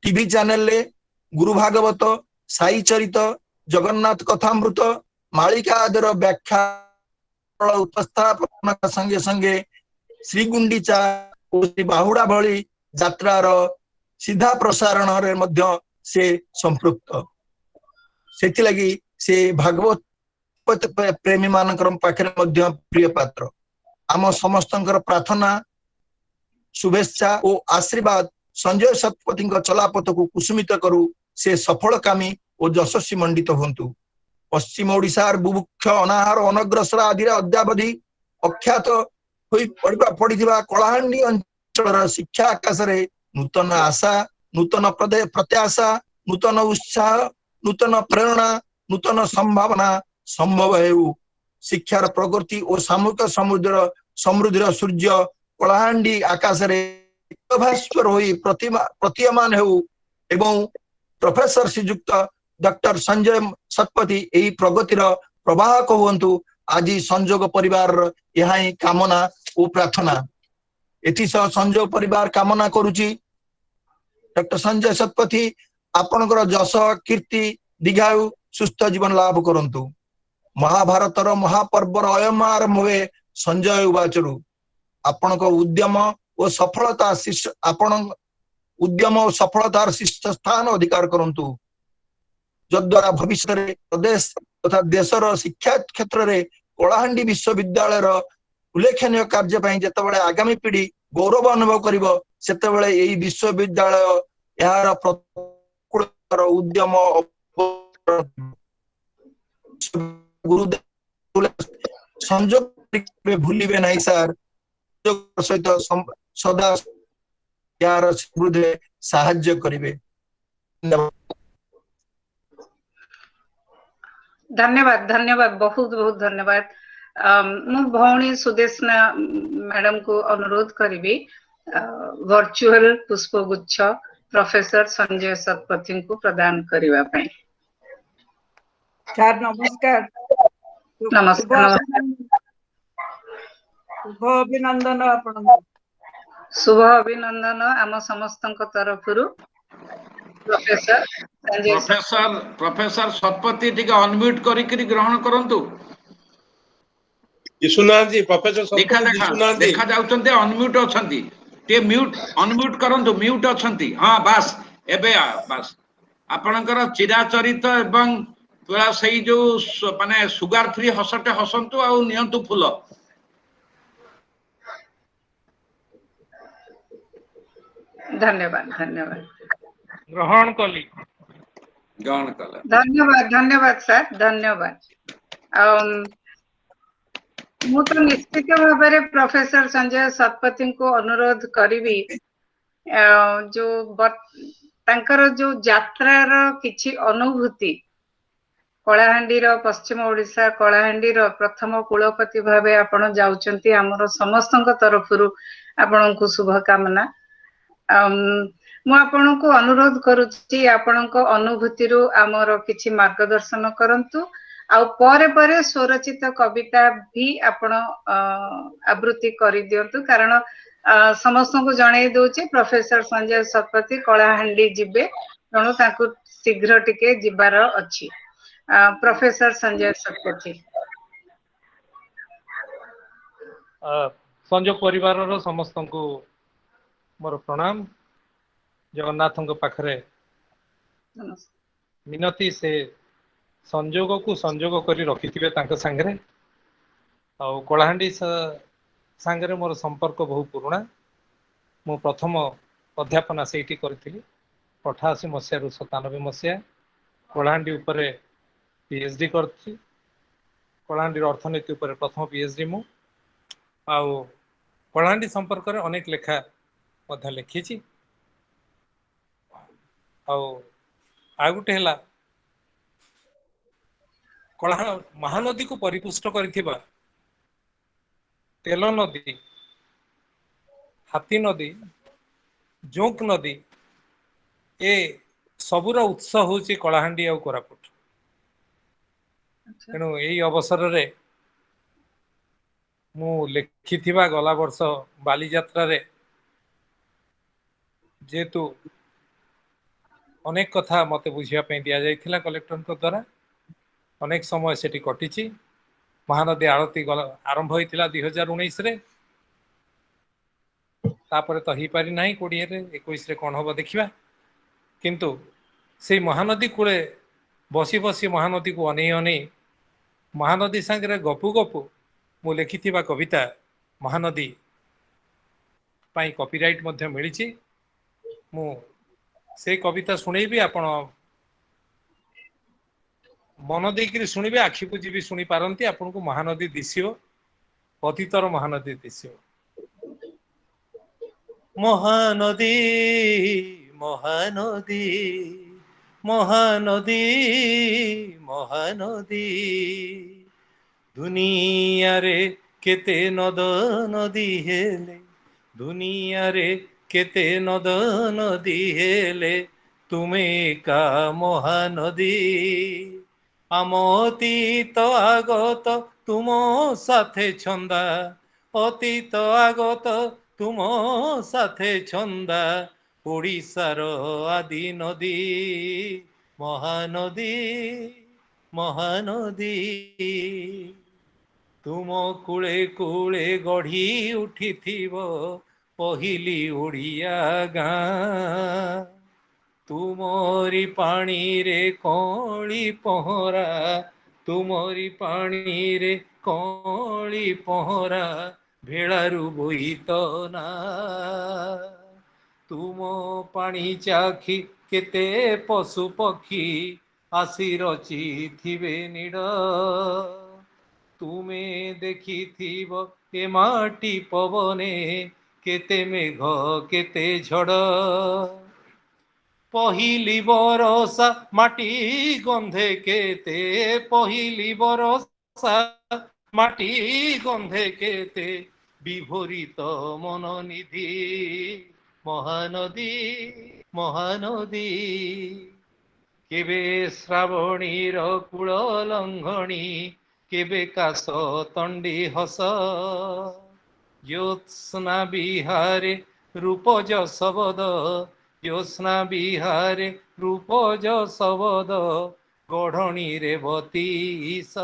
टीवी चैनल ले गुरु भागवत साई चरित जगन्नाथ कथामृत मालिका आदिर व्याख्या उपस्थापन संगे संगे श्री गुंडीचा और श्री बाहुड़ा भली यात्रार सीधा प्रसारण रे मध्य से संपृक्त सेति लगी से भागवत प्रेमी मानकर पाखरे मध्य प्रिय पात्र आम समस्तंकर प्रार्थना शुभेच्छा और आशीर्वाद संजय शतपथी चलापथ को कुसुमित करू से सफल कामी और यशस्वी मंडित होंतु पश्चिम ओडिशार बुभुक्ष अनाहार अनग्रसर आदि अद्यावधि अख्यात पड़िथिबा कलाहांडी अंचल शिक्षा आकाश रे नूतन आशा नूतन प्रत्याशा नूतन उत्साह नूतन प्रेरणा नूतन संभावना संभव हेउ शिक्षार प्रगति और सामूहिक समृद्धिर सूर्य कलाहांडी आकाश रे भास्कर होई प्रतीयमान हेउ एवं प्रोफेसर श्रीयुक्त डॉक्टर संजय शतपथी यही प्रगतिर प्रवाहक हुंतु आज संजोग परिवार यह ही कामना और प्रार्थना एथिसह संजोग परिवार कामना करुची डॉक्टर संजय शतपथी आपनकर जश कीर्ति दीर्घायु सुस्थ जीवन लाभ करंतु महाभारतर महापर्वर अयम आरंभ हुए संजय उवाचरु आपनक उद्यम और सफलता सफलतार शीर्ष स्थान अधिकार करंतु जद्वारा भविष्य प्रदेश तथा देशर शिक्षा क्षेत्र में कलाहांडी विश्वविद्यालय उल्लेखनीय कार्य जितेबाला आगामी पीढ़ी गौरव अनुभव करिवो सेतेबेले एही विश्वविद्यालय यार प्रतिकूल उद्यम गुरुदेव संजोग भूलिबे नहीं सर सहित सदा यार समृद्धि साहाय्य करिवे। धन्यवाद धन्यवाद बहुत बहुत धन्यवाद। मु भौणी सुदेशना मैडम को अनुरोध करी वर्चुअल पुष्पगुच्छ प्रोफेसर संजय शतपथी को प्रदान करने पाई। सर नमस्कार। नमस्कार शुभ अभिनंदन आपण शुभ अभिनंदन आम समस्त तरफ प्रोफेसर शतपथी टिके अनम्यूट करी ग्रहण करंतु दिसुनांती प्रोफेसर शतपथी दिसुनांती देखा जाउछन्ते अनम्यूट अछन्ती टे म्यूट अनम्यूट करंतु म्यूट अछन्ती हां बस एबे बस आपनकर चिराचरित एवं पूरा सही जो माने सुगर फ्री हसटे हसंतु आ नियंतु फूल धन्यवाद धन्यवाद ग्रहण कली धन्यवाद धन्यवाद सर धन्यवाद। मु तो निश्चित भाव में प्रोफेसर संजय शतपथी को अनुरोध करी जो तांकर जो यात्रार किछि अनुभूति कलाहांडी पश्चिम ओडिशा कलाहांडी प्रथम कुलपति भावे आपण जाउचंती हमर समस्तक तरफरु आपण को शुभकामना। मु आपण को अनुरोध करुछि आपण को अनुभूति रु आमर किछि मार्गदर्शन करंतु आउ परे परे स्वरचित कविता भी आपण आवृत्ति करि दियंतु कारण समस्त को जणाई दोछि प्रोफेसर संजय शतपथी कलाहांडी जिबे तेणु ताकू शीघ्र टिके जिबार अछि। प्रोफेसर संजय शतपथी संजोग परिवार समस्त को मोर प्रणाम। जगन्नाथ पाखरे मिनती से संजोग को संजोग करी रखिथिबे तांका संगरे आ कलाहांडी संगरे मोर संपर्क बहुत पुराना। मु प्रथम अध्यापना सेठी करथिली 88 मसिया रु 97 मसिया कलाहांडी उपरे पीएचडी करथि। कलाहांडी अर्थनीति उपरे प्रथम पीएचडी मु आ कलाहांडी संपर्क रे अनेक लेखा मध्य लिखिछि। आ गुटे हला कला महानदी को परिपुष्ट करिथिबा तेल नदी हाथी नदी जोंक नदी ए सबुर उत्स होची कलाहांडी आ कोरापुट। तेणु यही अवसर रे मु लिखिथिबा गला वर्ष बाली यात्रा रे जेतु अनेक कथा मते बुझिया पे दिया जाइथिला कलेक्टर द्वारा अनेक समय सेठी कटिची महानदी आरती आरंभ होइथिला 2019 रे तापर तो ही पारि नाही 20 रे 21 रे कोन होबो देखिबा किंतु से महानदी कूले बसी बसी महानदी को अनै अनै महानदी संगे गपु गपु मु लिखिथिबा कविता महानदी पाई कॉपीराइट मध्य मिलिछि मु से कविता सुनैबी आपण मन देकरी शुणिबे आखि बुझी भी शुणी पारंती आपन को महानदी दिसियो अतीतर महानदी दिसियो महानदी महानदी महानदी महानदी दुनिया रे केते नद नदी हेले दुनिया रे केते नद नदी हेले तुमे का महानदी आम अतीत आगत तुम साथे छंदा अतीत आगत तुम साथे छंदा ओडिशार आदि नदी महानदी महानदी तुम कूले कूले गढ़ी उठी पहिली ओडिया गाँ तुमरी पानी रे कौली पहरा तुमरी पानी रे कौली पहरा भेड़ारू बोई तो ना तुम पानी चाखी केते पशु पक्षी आसी रची थिबे निड तुमे देखी थीब ए माटी पवने केते मेघ केते झड़ पहिली बरसा माटी गंधे केते पहिली बरसा माटी गंधे केते विभोरित मन निधि महानदी महानदी केबे श्रावणीर कूल लंघणी केबे काश तंडी हस ज्योत्स्ना बिहारे रूपज शबद ज्योत्स्ना बिहारे रूपज शबद गढ़णी रे बतीस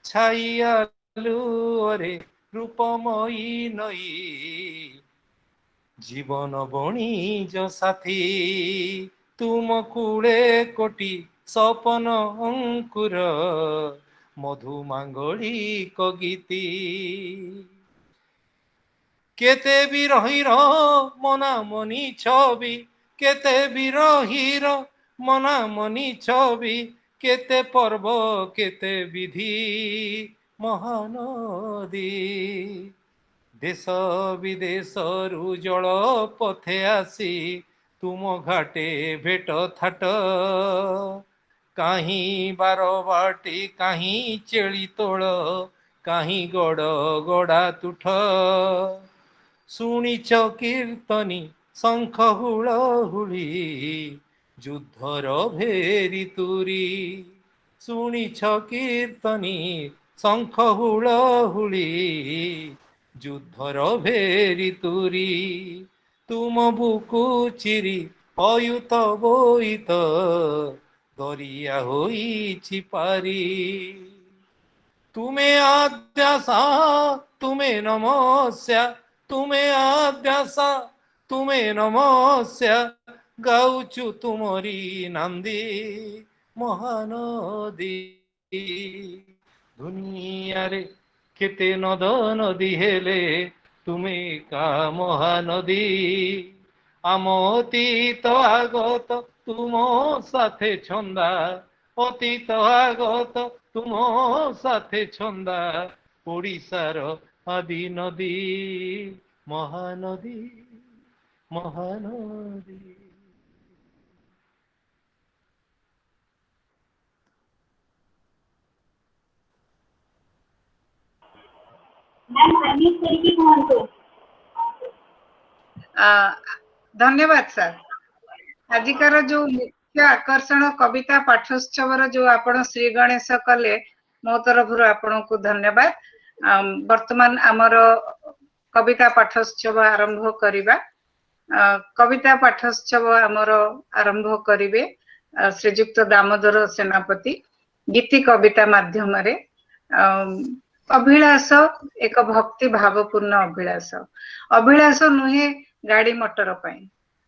छाइयालुरे रूपमयी नई जीवन बणिज साथी तुम कूड़े कोटी सपन अंकुर मधुमांगलिक गीति केते बिरहीर मना मनी छवि केते बिरहीर मना मनी छवि केते पर्व केते विधि महानदी देश विदेश रु जल पथे आसी तुम घाटे भेट थाट कहीं बारबाटी कहीं चेली तोड़ कहीं गड़ गड़ा तुठ शुणिच कीर्तनी शंख हुलहुली युद्धर भेरी तुरी शुणिछ कीर्तनी शंख हुलहुली युद्धर भेरी तुरी तुम बुकु चिरी अयुत बोईत दरिया होईछि पारी तुमे आद्यासा तुमे नमस्या तुमे आद्यासा तुमे नमस्या गाउचु तुमरी नंदी महानदी दुनिया रे केते नद नदी हेले तुमे का महानदी आम अतीत आगत तुम साथे छंदा अतीत आगत तुम साथे छंदा ओडिशार आदि नदी महानदी महानदी धन्यवाद सर आजिकार जो मुख्य आकर्षण कविता पाठोत्सव जो आपण श्री गणेश कले मो तरफ आपण को धन्यवाद वर्तमान आमर कविता पाठोत्सव आरंभ करिबा कविता पाठोत्सव आमर आरंभ करिवे श्रीजुक्त दामोदर सेनापति गीति कविता माध्यम रे अभिलाष एक भक्ति भावपूर्ण अभिलाष अभिलाष नुहे गाड़ी मोटर पई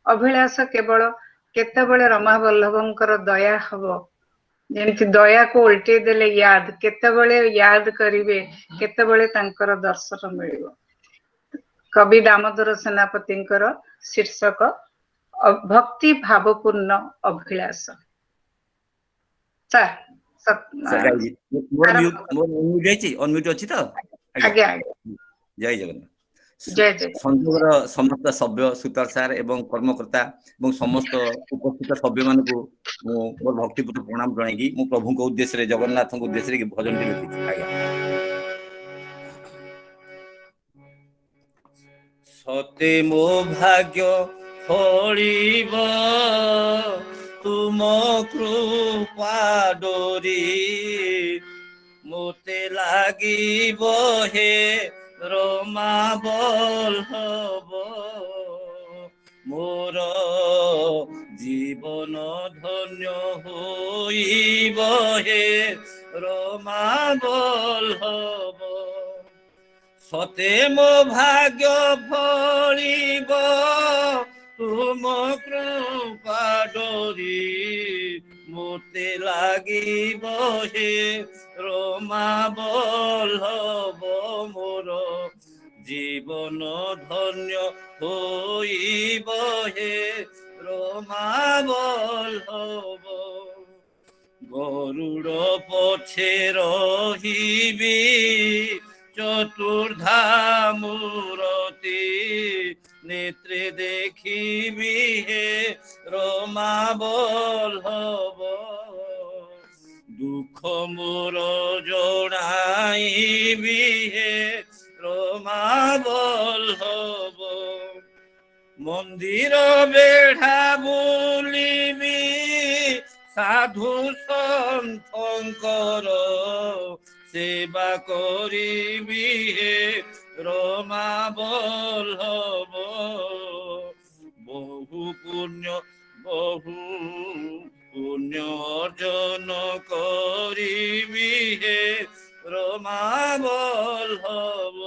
अभिलाष केवल केतेबेले रमा वल्लभंकर दया हबो जेमति दया को उल्टे देले याद केतेबेले याद करिवे केतेबेले तांकर दर्शन मिलिबो कवि दामोदर सेनापतिंकर शीर्षक भक्ति भावपूर्ण अभिलाष अनम्यूट अछि त आज्ञा जय जगन्नाथ जय जय संयोगर समस्त सभ्य सुतार सार एवं कर्मकर्ता एवं समस्त उपस्थित सभ्य मानकु मोर भक्तिपूर्ण प्रणाम जणाई मु प्रभु को उद्देश्य रे जगन्नाथ को उद्देश्य रे भजन टी लिखि आज्ञा सते मो भाग्य फळिब तुम कृपा डोरी मोते लागिब हे रमा बल्लभ मोर जीवन धन्य होइब हे रमा बल्लभ सते मो भाग्य फळिब तुम कृपा डोरी मोते लागिब हे रमा बल्लभ मोर जीवन धन्य होइब हे रमा बल्लभ गरुड़ पछे रहिबी चतुर्धा मूर्ति नेत्रे देखिबी हे रमा बल्लभ दुख मोर जणाइबी हे रमा बल्लभ मंदिर बेढ़ा बुलिबी साधु सन्थंकर सेवा करिबी हे रमा बल्लभ बहु पुण्य अर्जन करिबी हे रमा बल्लभ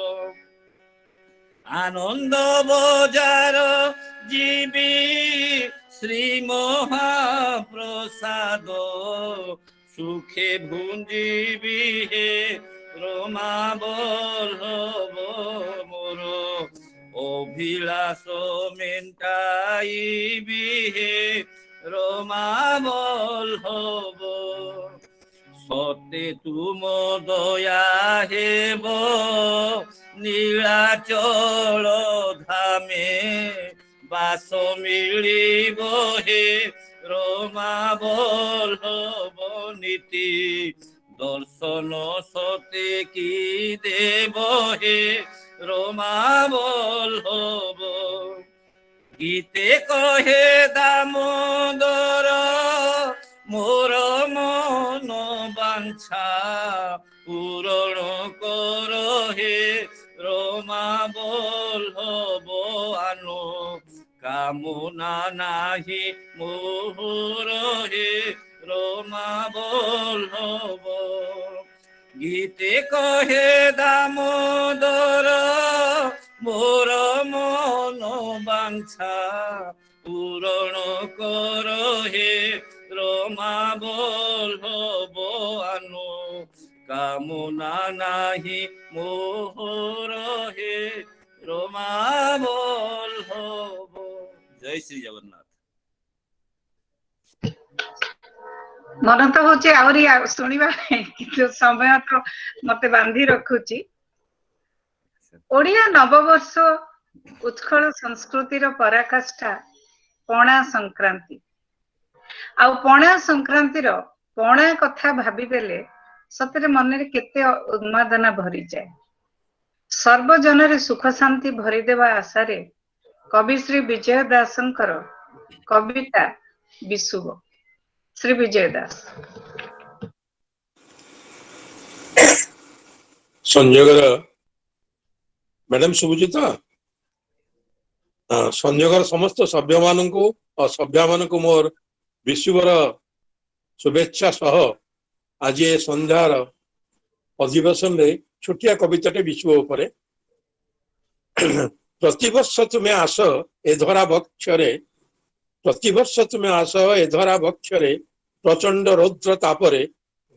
आनंद बजार जीवी श्री महाप्रसाद सुखे भुंजीबी हे रमा बल्लभ मोर अभिलाष मेंटाइबी हे रमा बल्लभ सते तुम दया हेब नीलाचल धामे बास मिलिब हे रमा बल्लभ नीति दर्शन सते की देव हे रमा बल्लभ गीते कहे दामोदर मोर मन बांछा पूरण कर हे रमा बल्लभ आनो कामना नाही मोर हे रमा बल्लभ गीते कहे दामोदर मोर मन बांछा पूरण कर हे रमा बल्लभ आनो कामना नाही मोर हे रमा बल्लभ जय श्री जगन्नाथ मन तो होचे आवरी सुनिबा किंतु समय तो मते बांधी रखुची ओडिया नववर्ष उत्कल संस्कृतिर पराकाष्ठा पणा संक्रांति आ पणा संक्रांतिर पणा कथा भाबी देले सतरे मन रे केते उन्मादना भरी जाए सर्वजन रे सुख शांति भरी देवा आशा रे कवि श्री विजय दासंकर कविता विशुभ श्री विजय दास संजोगर मैडम सुबुचित संयोगर समस्त सभ्य मानू और सभ्या मानू मोर विश्वर शुभेच्छा सह आज ए संध्यार अधिवेशन रे छोटिया कविताटे विश्व उपरे प्रतिवर्ष तुम्हें आस ए धरा बक्षरे प्रतिवर्ष तुम्हें आस ए धरा बक्षरे प्रचंड रौद्र तापरे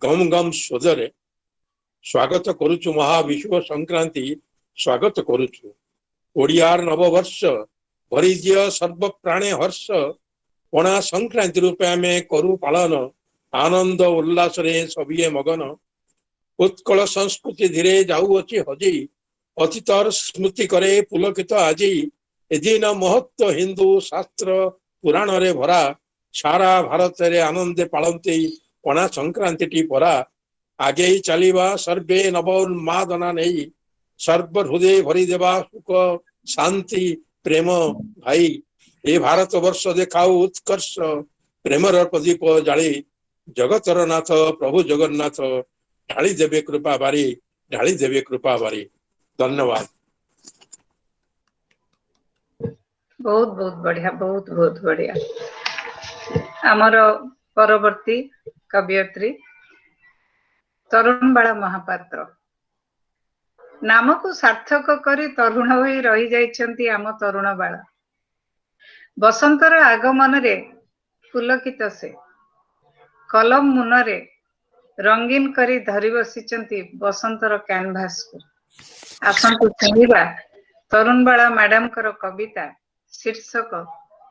गम गम स्वदरे स्वागत करुचु महाविश्व संक्रांति स्वागत करुचु ओडियार नववर्ष भरिदिय सर्व प्राणे हर्ष पणा संक्रांति रूपे आम करू पालन आनंद उल्लास रे सबिए मगन उत्कल संस्कृति धीरे जाऊअछि हजई अतीतर स्मृति करे पुलकित आजी एदिन महत्व हिंदू शास्त्र पुराण रे भरा सारा भारत रे आनंदे पालती पणा संक्रांति टी परा आगे चलिबा सर्वे नवोन्मादना नहीं सर्व हृदय भरी देवा सुख शांति प्रेम भाई ए भारत वर्ष देखाऊ उत्कर्ष प्रेमर प्रदीप जाली जगतर नाथ प्रभु जगन्नाथ ढाली देवे कृपा बारी ढाली देवे कृपा बारी धन्यवाद। बहुत बहुत बढ़िया बहुत बहुत बढ़िया। आमर परवर्ती कवियत्री तरुणबाला महापात्र नाम को सार्थक करी तरुण होई रही जाइछंती आम तरुणबाला बसंतर आगमन रे पुलकित से कलम मुनरे रंगीन करी धरी बसिचंती बसंतर कैनभास को आसंतु सुनिबा तरुणबाला मैडम कर कविता शीर्षक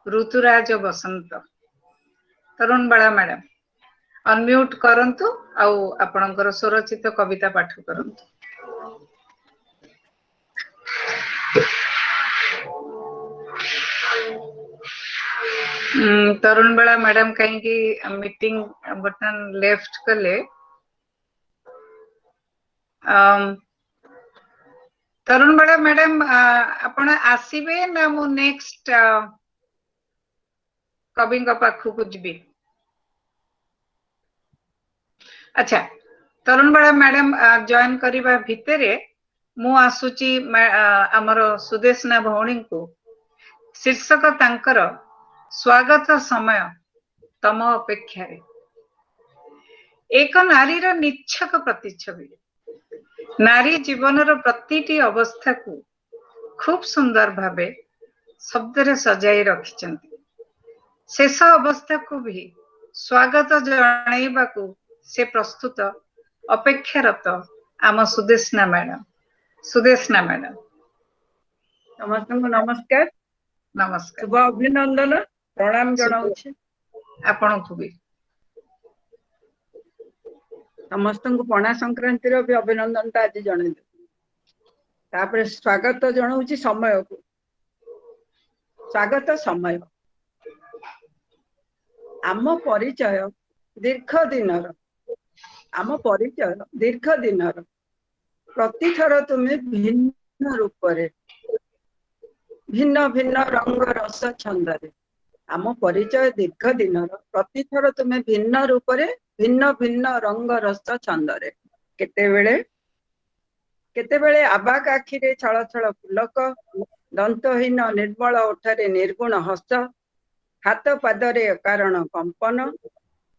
ऋतुराज बसंत। तरुणबाला मैडम अनम्यूट करंतु आउ आपणकर स्वरचित कविता पाठ करंतु। तरुणबाला मैडम कहीं मीटिंग बटन लेफ्ट कले तरुणबाला मैडम आपण आसीबे ना मु नेक्स्ट कवि पाखु जी। अच्छा तरुणबाला मैडम जॉइन करबा भितरे मु आसुची हमर सुदेशना भौणी को शीर्षक तांकर स्वागत समय तम अपेक्षा रे एक नारीर निच्छक प्रतिच्छवि नारी जीवनर प्रतिटी अवस्था को खूब सुंदर भावे शब्द रे सजाई रखिचंती शेष अवस्था को भी स्वागत जणाइबा को से प्रस्तुत अपेक्षारत आम सुदेशना मैडम। सुदेशना मैडम समस्त नमस्कार नमस्कार शुभ अभिनंदन प्रणाम जनाउछि आपण को भी समस्त को पणा संक्रांति रो भी अभिनंदन ता आज जणे तापर स्वागत जनाउछि समय को स्वागत समय आम परिचय दीर्घ दिनर आम परिचय दीर्घ दिनर प्रतिथर तुम्हें भिन्न रूप रे भिन्न भिन्न रंग रस छंदरे आम परिचय दीर्घ दिनर प्रतिथर तुम्हें भिन्न रूप रे भिन्न भिन्न रंग रस छंदरे केतेबेले आबाक आखिरे छल छल पुलक दंतहीन निर्मल ओठरे निर्गुण हस हाथ पादरे कारण कंपन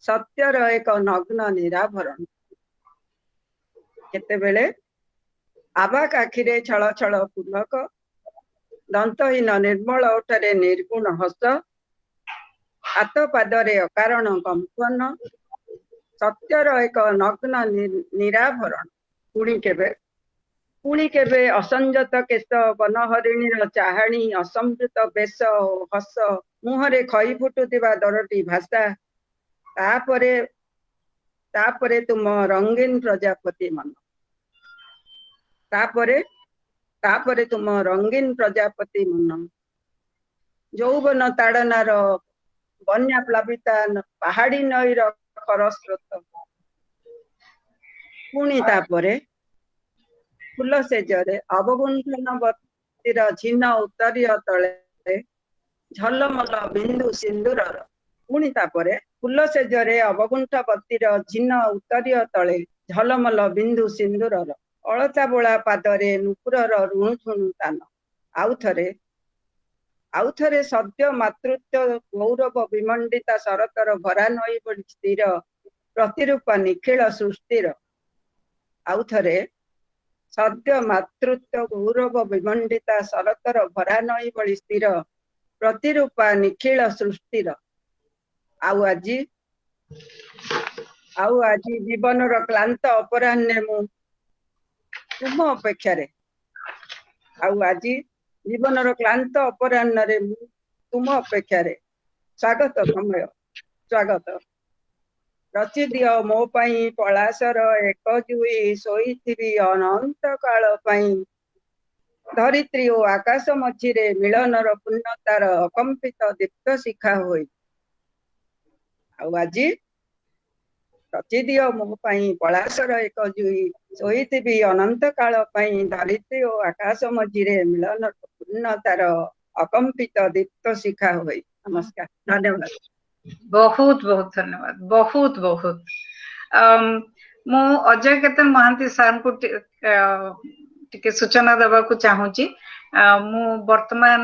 सत्यर एक नग्न निराभरण केतेबेले आबाक आखिरे छल छल पुलक दंतहीन निर्मल ओठरे निर्गुण हस हाथ पादरे अकारण कंपन सत्यर एक नग्न निराभरण पुणी केबे असंजत केश बनहरिणीर चाहाणी असंवृत बेश हस मुहरे खई फुटुथिबा दरटी भाषा तापरे तुम रंगीन प्रजापति मन तापरे तुम रंगीन प्रजापति मन यौवन ताड़नार बन्या प्लाविता पहाड़ी नईर खरस्रोत पुणी तापरे फूल सेजरे अवगुंठन बत्तीर झीन उत्तरीय तले झलमल बिंदु सिंदूर पुणी तापरे फूल सेजरे अवगुंठ बत्तीर झीन उत्तरीय तले झलमल बिंदु सिंदूर अलता बोला पादरे नुपुरर ऋणुझुणु तान आउ थरे आउ थरे सद्य मातृत्व गौरव विमंडिता शरतर भरा नई बड़ी स्थिर प्रतिरूपा निखिल सृष्टिर आउ थरे सद्य मातृत्व गौरव विमंडिता शरतर भरा नई बड़ी स्थिर प्रतिरूपा निखिल सृष्टिर आउ आज जीवन क्लांत अपराह्ने मु तुम अपेक्षा रे आउ आज जीवन क्लांत अपराह्न मु तुम अपेक्षा रे स्वागत समय स्वागत रचि दियो मो पाई पलासर एक जुई सोईथिबी अनंत काल पाई धरित्री ओ आकाश मझिरे मिलनर पूर्णतार अकंपित दीप्त शिखा होई आउ आज रचि दियो मो पाई पलासर एक जुई सोईथिबी अनंत काल पाई धरित्री ओ आकाश मझिरे मिलनर पूर्णतार अकंपित दीप्त शिखा होई। नमस्कार, धन्यवाद। बहुत बहुत धन्यवाद, बहुत बहुत मु अजय केतन महांती सर को टिके सूचना देवा को चाहूची। मु वर्तमान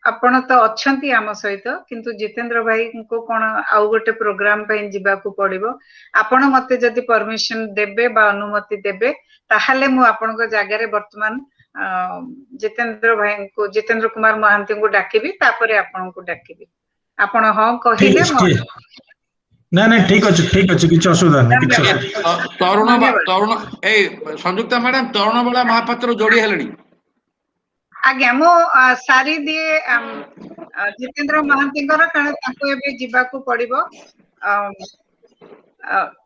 आपण तो अच्छंती आम सहित किंतु जितेंद्र भाई को कोन आउ गोटे प्रोग्राम पे जिबा को पड़िबो। आपण मते जदी परमिशन देबे बा अनुमति देबे ताहाले मु आपण को जागा रे वर्तमान जितेंद्र भाई को जितेंद्र कुमार महांती को डाकिबी तापरे आपण को डाकिबी। आपण हां कहिले ना ना ठीक अछि किछ असुविधा नै किछ तरुण ए संयुक्ता मैडम तरुण बड़ा महापात्र जोड़ी हेलनी आज्ञा मो सारी दिए जितेंद्र महांती कारण ताको एबे जिबा को पड़िबो।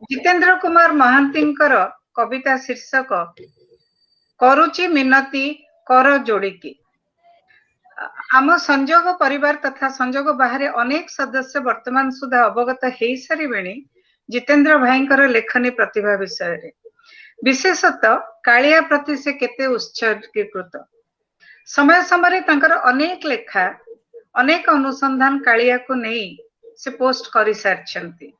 जितेंद्र कुमार महांती कविता शीर्षक करुची मिनती कर जोड़िकी। आम संजोग परिवार तथा संजोग बाहर अनेक सदस्य वर्तमान सुधा अवगत हो सारे जितेंद्र भाई लेखनी प्रतिभा विषय रे विशेषतः कालिया प्रति से केते उत्सर्गीकृत समय समय अनेक लेखा अनेक अनुसंधान कालिया को नहीं से पोस्ट कर सारी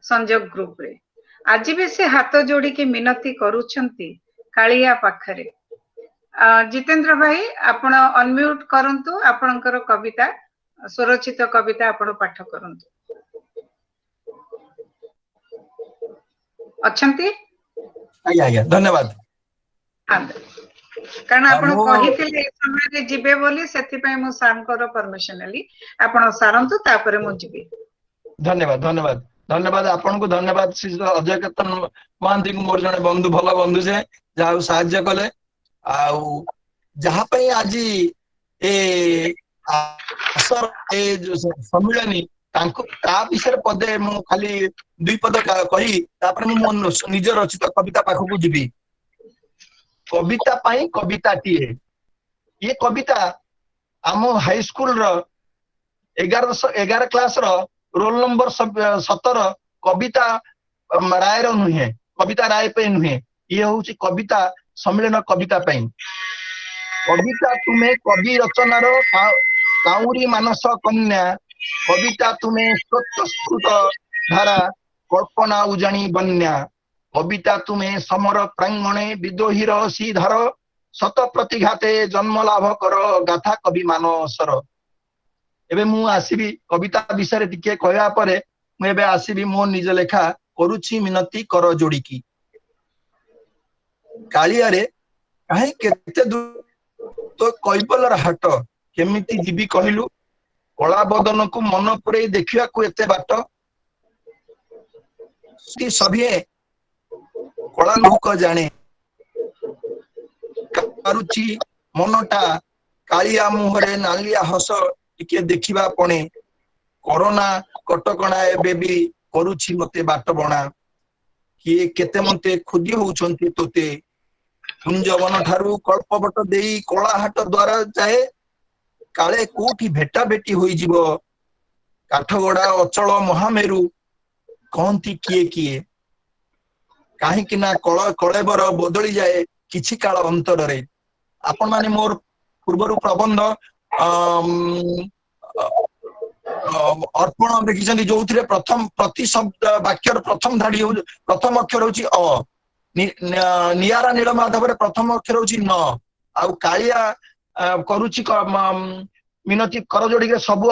संजोग ग्रुप रे। आज भी से हाथ जोड़ी के मिनती करुछंती कालिया पाखरे। जितेंद्र भाई आपण अनम्यूट करंतु आपणकर कविता स्वरचित कविता आपण पाठ करंतु। अच्छंती आज्ञा धन्यवाद। कारण आपण कहिथिले ए समय रे जिबे बोली सेति पय मु सारंकर परमिशन लेली आपण सारंतु तापरे मु जिबी। धन्यवाद धन्यवाद धन्यवाद आपन को धन्यवाद श्री अजय केतन महांती को मोर जने बंधु भला बंधु से जाउ सहाय्य कले आउ जहा पे आज ए असर ए जो सम्मेलनी तांको ता विषय पदे मु खाली दुई पद कही तापर मु निज रचित कविता पाखो को जिबी। कविता पाई कविता टीए ये कविता आम हाई स्कूल रो 11 क्लास रो रोल नंबर 17 कविता राय रो नुहे कविता राय पे नुहे ये होची कविता सम्मेलन कविता पाई। कविता तुम्हें कवि रचनार काउरी मानस कन्या कविता तुम्हें स्वतःस्फूर्त धारा कल्पना उजाणी बन्या कविता तुम्हें समर प्रांगणे विद्रोहीर सीधार शत प्रतिघाते जन्म लाभ कर गाथा कवि मानसर। एबे मु आसीबी कविता विषय टिके कहया परे मु एबे आसीबी मो निज लेखा करूची मिनती कर जोड़िकी। कालिया रे काहे केते तो कैबलर हाट केमिति जीवी कहलु कला बदन को मन पुरे देखिया को एते बाट सभे कला लोक जाने करुची मनटा कालिया मुहरे नालिया हस टिके देखिबा पणे कोरोना कटकणा एबे भी करुची मते बाट बणा किए केते मते खुदी होउछंती तोते कुंजवन ठारू कल्पवट देई कलाहाट द्वारा जाए काले कोठी भेटा भेटी होई जीवो काठगोड़ा अचल महामेरु कहती किए किए कहीं कि ना कलेबर बदली जाए किछि काल अंतर रे। आपण माने मोर पूर्वर प्रबंध अर्पण देखिछन्ती जोथिरे प्रथम प्रति शब्द वाक्यर प्रथम धाडी प्रथम अक्षर होची अ नियारा नीलमाधव रे प्रथम अक्षर होची न आउ कालिया करूची मिनती कर जोड़ी सब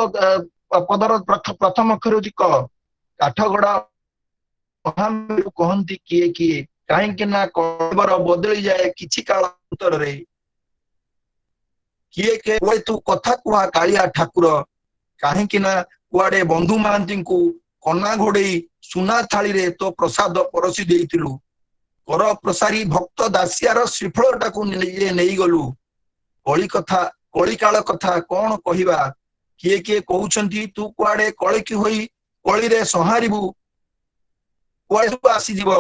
पदर प्रथम अक्षर हूँ क काठगड़ा कहती किए किए कहीं कबर बदली जाए किछि काल अंतर रे किए के कोई तू कथा कुआ कालिया ठाकुर कहीं कुआडे बंधु महांती को कना घोड़े सुना थाली रे तो प्रसाद परसी देइतिलु कर प्रसारी भक्त दासियार श्रीफल टाकू नहीं गलु कली कथा कली काल कथा कौन कहवा किए किए कहउछंती तू कुआडे कलिकी होई कली रे संहारिबु कुआडे आसीजिव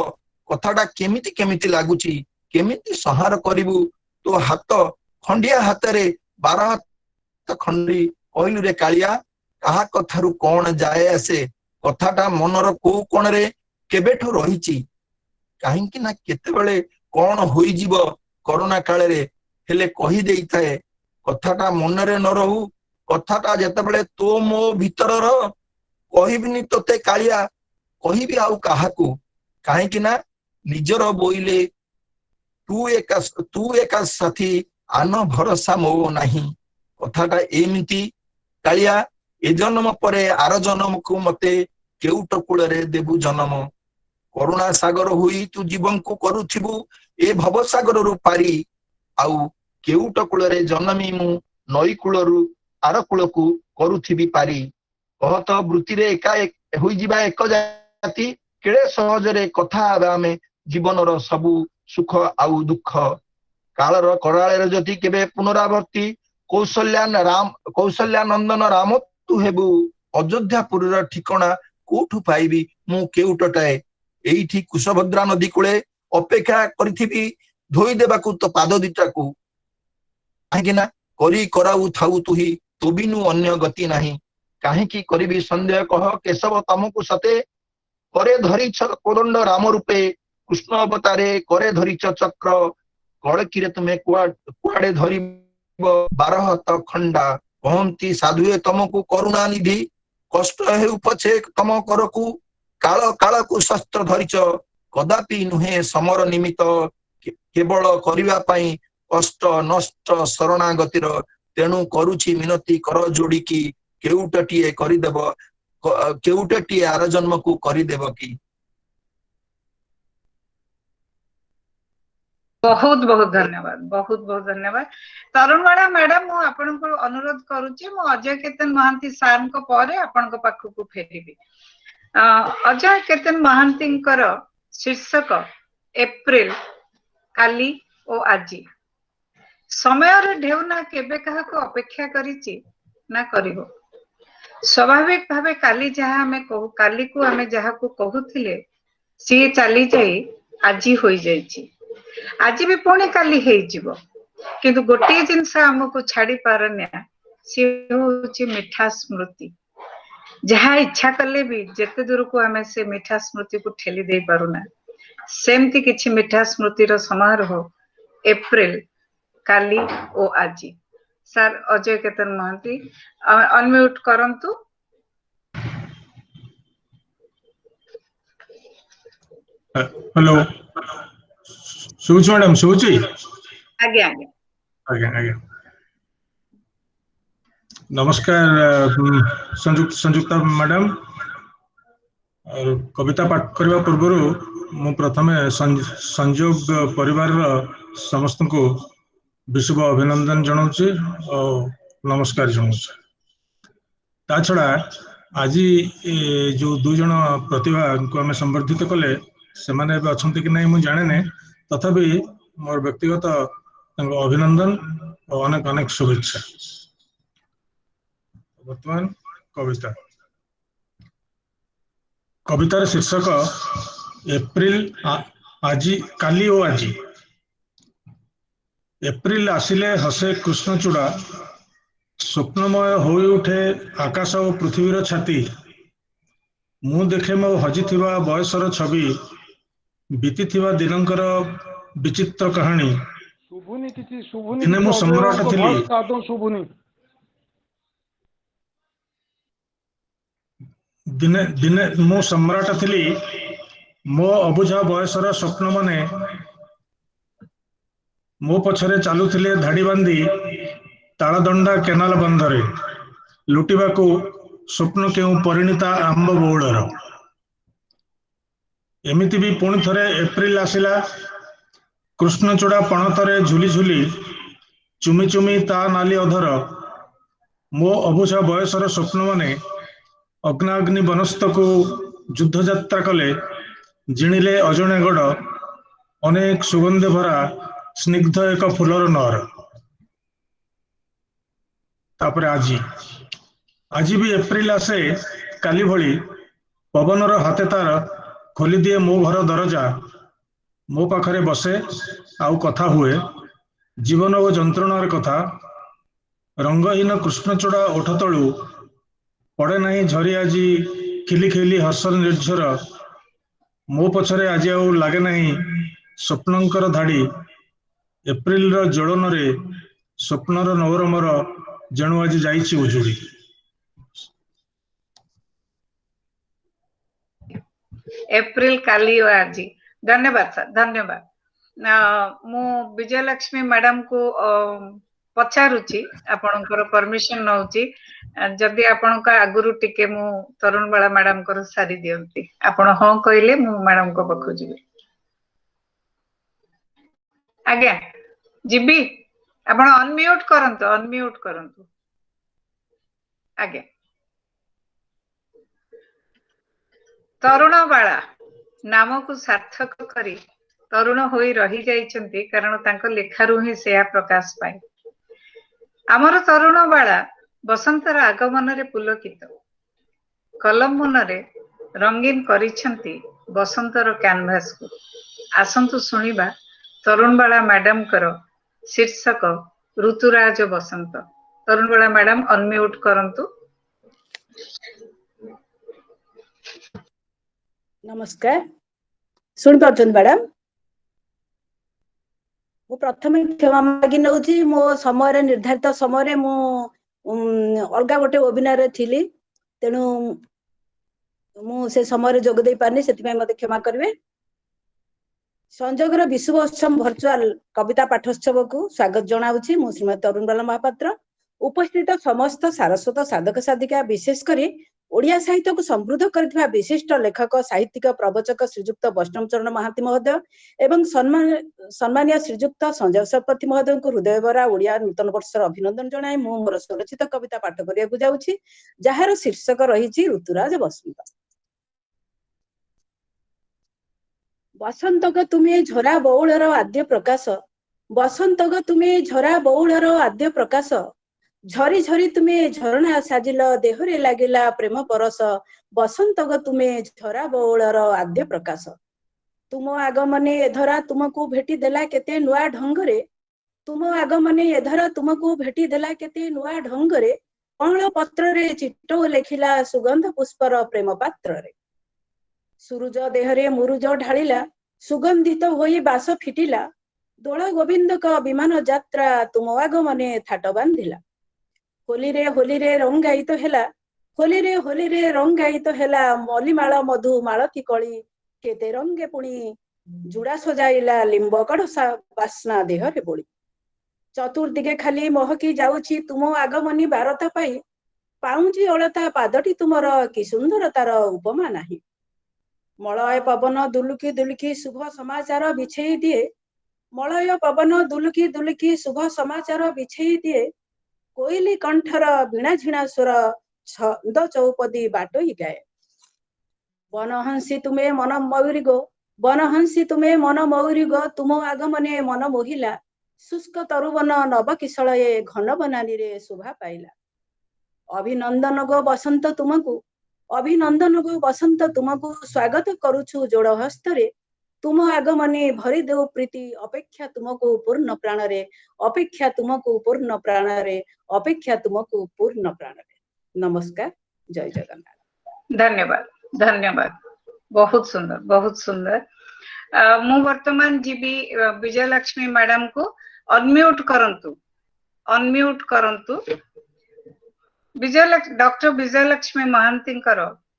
कथाटा केमिति केमिति लागुची केमिति संहार करिबु तो हाथ खंडिया हाथ रे 12 हाथ खंडी कहलु रे कालिया कहा कथारु कौन जाए आसे कथाटा मनर को कोण रे केबेठो रहिची कहीं ना केतेबेले कौन होई जीव कोरोना काल रे हेले कहि देई थाए कथाटा मन रे न रहू कथाटा जेतेबेले तो मो भीतर र कहिबिनी तोते कालिया कहिबी आउ काहाकू कहीं ना निजर बोइले तू एका साथी आन भरोसा मो नाही कथाटा एमिति कालिया ए जन्म परे आर जन्म को मते केउट कूल रे देबु जन्म करुणा सागर हुई तू जीवन को करुथिबु ए भव सागर रु पारी आउ केउट कूल रे जन्मी मु नई कूल रु आर कूल को करुथिबी पारी कहत वृत्ति रे एका होई जिबा एक जाति केड़े सहज रे कथा आमे जीवन रो सबु सुख आउ दुख कालर कराळे जति केबे पुनरावर्ती कौशल्यानंदन राम तू हेबु अयोध्यापुर ठिकणा कोठु पाइबी मु केउटटाए एठी कुशभद्रा नदी कूले अपेक्षा करिथिबी धोई देबाकू तो पाद दिटाकू काहेकिना करी कराउ थाउ तुही तोबिनु अन्य गति नाही काहेकि करिबी संदेह कह केशव तमकु सते करे धरिछ कोदंड राम रूपे कृष्ण अवतारे करे धरिछ चक्र कड़कीरे तुमे कुआडे धरि 12 हाथ खंडा कहती साधुए तमको करुणा निधि कष्ट हेउ पछे तम करकू काल काल को शस्त्र धरिच कदापि नुहे समर निमित्त केवल करिवा पई कष्ट नष्ट शरणागतिर तेणु करुछि मिनती कर जोड़िकी केउटटिए करिदेब केउटटिए आर जन्म को करिदेब की बहुत बहुत धन्यवाद तरुणवाड़ा मैडम मु आपन को अनुरोध करूची मु अजय केतन महांती सार को परे आपन को पाखु को फेरिबी अजय केतन महांती शीर्षक एप्रिल काली ओ आजी समय रे ढेउना केबे कहा को अपेक्षा करिची ना करिवो स्वाभाविक भावे काली जहा हमें कहू काली को हमें जहा को कहूथिले सी चली जाई आजी होई जाईची आज भी पुणी काली हेजिबो किंतु गोटे जिनस हमको छाड़ी पारना सी होची मिठा स्मृति जहाँ इच्छा कले भी जेते दूर को हमें से मिठा स्मृति को ठेली दे पारुना सेमती किछि मिठा स्मृति रो समारोह एप्रिल काली ओ आजी सर अजय केतन महांती अनम्यूट करंतु हेलो सुच मैडम सुची आगे आगे आगे आगे नमस्कार संयुक्ता मैडम और कविता पाठ करने पूर्व मु प्रथमे संयोग परिवार समस्त को विश्व अभिनंदन जनाऊँचे और नमस्कार जनाऊँचे ता छड़ा आज जो दुई जन प्रतिभा को आम संवर्धित कले से माने अच्छा कि नहीं मुझे जाने नहीं तथापि मोर व्यक्तिगत अभिनंदन और अनेक अनेक शुभेच्छा वर्तमान कविता कवितार शीर्षक एप्रिल आजी काली ओ आजी एप्रिल आसिले हसे कृष्णचूड़ा स्वप्नमय हो उठे आकाश और पृथ्वीर छाती मु देखे मो हजिथिबा बयसर छवि बीतीथिबा दिनकर विचित्र कहानी दिने मु सम्राट थिली दिने दिने मु सम्राट थिली मो अबुझा बयसर स्वप्न माने मो पछरे चालुथिले धाड़ी बांधी तालदंडा केनाल बंधरे लुटिबाकू स्वप्न केउ परिणीता आंब बौड़र। एमिति भी पुणी थरे एप्रिल आसिला कृष्णचूड़ा पणतरे झुली झुली चुमी चुमी ता नाली अधर मो अबुझा बयसर स्वप्न माने अग्नाग्नि बनस्तकू युद्ध यात्रा कले जिणिले अजणे गड़ अनेक सुगंधे भरा स्निग्ध एक फुलर नर। तापरे आज भी एप्रिल आसे काली भली पवनर हाथे तार खोली दिए मो घर दरजा मो पाखरे बसे आउ कथा हुए जीवन और जंत्रणार कथा। रंगहीन कृष्णचूड़ा ओठ तलू पड़े नहीं झरी आज खिली खिली हर्ष निर्झर मो पछरे आज आउ लागे नहीं स्वप्नंकर धाड़ी एप्रिल ज्वलन रे स्वप्नर नवरमर जणु आज जाइछि उजुड़ी। एप्रिल काली आज। धन्यवाद सर, धन्यवाद। मु विजयलक्ष्मी मैडम को पचारुची आपनकर परमिशन नउची जदि आपनका आगुरु टिके मु तरुण बाला मैडम कर सारी दियंती आपन हां कहले मु मैडम को पखु जिबे। आज्ञा जिबी आपन अनम्यूट करंतु आज्ञा। तरुण बाला नाम को सार्थक करी तरुण होई रही जाइछंती कारण तांको लेखारु ही सेया प्रकाश पाए। आमर तरुण बाला बसंतर आगमन रे पुलकित कलम मन रे रंगीन करिछंती बसंतर कैनवास को। आसंतु सुनिबा तरुण बाला मैडम करो शीर्षक ऋतुराज बसंत। तरुण बाला मैडम अनम्यूट करंतु। नमस्कार, सुन पार्छन मैडम? मु प्रथमे क्षमा मागी नउची मो समय निर्धारित समय मु अलगा गोटे वेबिनार रे थिली तेनु मु से समय जोग दे पारनी सेति मते क्षमा करबे। संजोगर विश्व उत्सव वर्चुअल कविता पाठोत्सव को स्वागत जनाउची मु श्रीमती तरुण बाला महापात्र। उपस्थित समस्त सारस्वत साधक साधिका विशेष करी ओडिया साहित्य को समृद्ध करथिबा विशिष्ट लेखक साहित्यिक प्रवचक श्रीजुक्त वैष्णव चरण महांती महोदय एवं सम्मानीय श्रीजुक्त संजय शतपथी महोदय को हृदय भरा ओडिया नूतन वर्षर अभिनंदन जनाई मु मोर सुरक्षित कविता पाठ करिया को जाउची जहार शीर्षक रहिछि ऋतुराज बसंत। बसंत ग तुमे झरा बौलर आद्य प्रकाश, बसंत ग तुमे झरा बौलर आद्य प्रकाश, झरी झरी तुमे झरणा साजिल देहरे लागिला प्रेम परस, बसंत ग तुमे झरा बौलर आद्य प्रकाश। तुम आगमने एधरा तुमको भेटी देला केते नुआ ढंगरे, तुम आगमने एधरा तुमको भेटी देला केते नुआ ढंगरे, कौळ पत्र रे चिट्टो लेखिला सुगंध पुष्पर प्रेम पात्र रे। सुरुज देहरे मुरुज ढालिला सुगंधित होई बास फिटिला, दोल गोविंद का विमान यात्रा तुम आगमने थाट बांधिला। होली रे रंगायित हेला, होली रे रंगायित हेला मलिमाळ मधु मालती कली, केते रंगे पुणी जुड़ा सजाइला लिंब कड़सा बास्ना देहरे बोली। चतुर्दिगे खाली महकी जाउची तुम आगमनी बारता पाई, पाउंजी अलता पादटी तुमर कि सुंदर तार उपमा नाही। मलय पवन दुलुकी दुलुकी शुभ समाचार बिछेई दिए, मलय पवन दुलुकी दुलुकी शुभ समाचार बिछेई दिए, कोइली कंठर वीणा झिणा स्वर छंद चौपदी बाटोई गाए। वनहंसी तुमे मन मयूरी गो, वनहंसी तुमे मन मयूरी गो, तुम आगमने मन मोहिला, शुष्क तरुवन नव किशलये घन बनानी रे शोभा पाइला। अभिनंदन गो बसंत तुमको, अभिनंदन गो बसंत तुमको स्वागत करुछु जोड़ हस्तरे, तुम आगमने भरी देव प्रीति अपेक्षा तुमको पूर्ण प्राण रे, अपेक्षा तुमको पूर्ण प्राण रे, अपेक्षा तुमको पूर्ण प्राण रे। नमस्कार, जय जगन्नाथ। धन्यवाद, धन्यवाद। बहुत सुंदर, बहुत सुंदर। मु वर्तमान जीबी विजयलक्ष्मी मैडम को अनम्यूट करंतु, अनम्यूट करंतु। डॉक्टर विजयलक्ष्मी महांती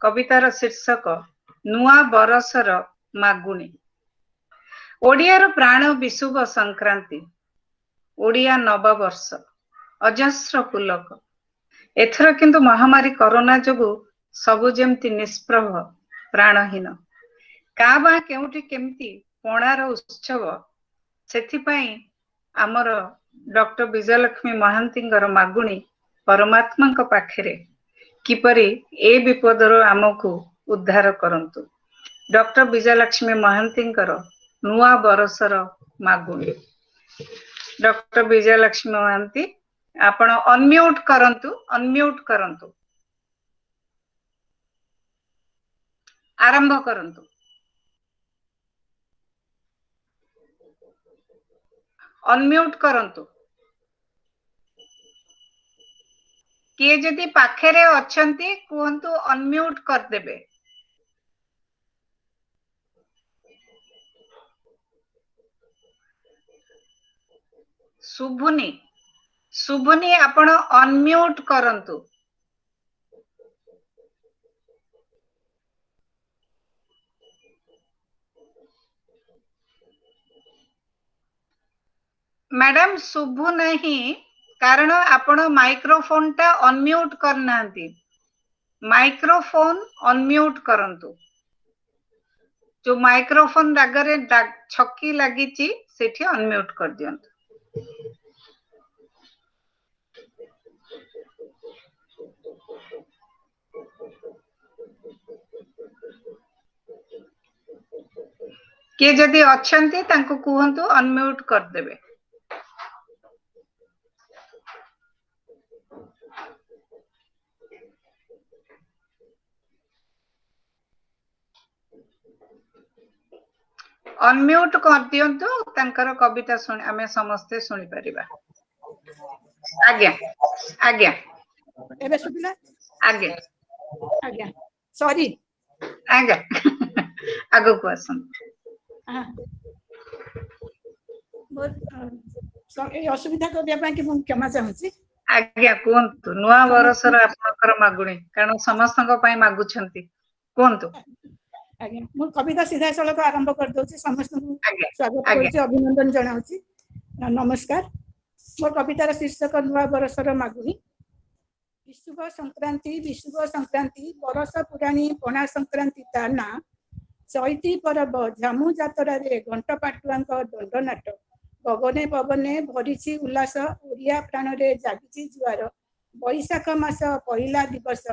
कवितार शीर्षक नुआ बरसर मागुणी। ओडियार प्राण विशुभ संक्रांति, ओडिया नववर्ष, अजस्र पुलक एथर किंतु महामारी कोरोना जोगु सबु जेमती निष्प्रभ प्राणहीन काबा केउठी केमती पणार उत्सव सेथिपाई आमर डॉक्टर विजयलक्ष्मी महांतींगर मागुणी परमात्मा पाखरे किपरि ए विपदर आमको उद्धार करंतु डॉक्टर विजयलक्ष्मी महांतींकर नुआ बरसर मागुणी डॉक्टर विजयलक्ष्मी महांती आपण अनम्यूट करंतु आरंभ करंतु अनम्यूट करंतु किए जदि पाखेरे अछंती कुहंतु अनम्यूट कर देबे शुभुनी आपण अनम्यूट करंतु मैडम शुभु नहीं कारण आपण माइक्रोफोन टा अनम्यूट करनांती माइक्रोफोन अनम्यूट करंतु जो माइक्रोफोन दागरे छक्की लागिची सेठी अनम्यूट कर दियंतु किए जदि अछंती तांको कुहंतु अनम्यूट कर देबे अनम्यूट कर दियंतु तांकर कविता सुन आमे समस्ते सुनि परिबा आज्ञा आज्ञा एबे सुबिला आज्ञा आज्ञा सॉरी आज्ञा आगो को आसन हां मोर ए असुविधा को दिया कि हम क्षमा चाहूची आज्ञा कोंतु नुआ बरसर आपनकर मागुणी कारण समस्तक पई मागुछंती कोंतु आज्ञा मो कविता सीधा सड़क आरंभ कर दोची समस्त स्वागत करछि अभिनंदन जणाउछि नमस्कार मोर कवितार शीर्षक नुआ बरसर मागुणी विशुभ संक्रांति बरस पुराणी पणा संक्रांति ताना चैती परब झामु जातरा रे घंट पाटुआंक दंडनाट गगने पवने भरिछि उल्लास ओडिया प्राण रे जागिछि जुआर बैशाख मास पहिला दिवस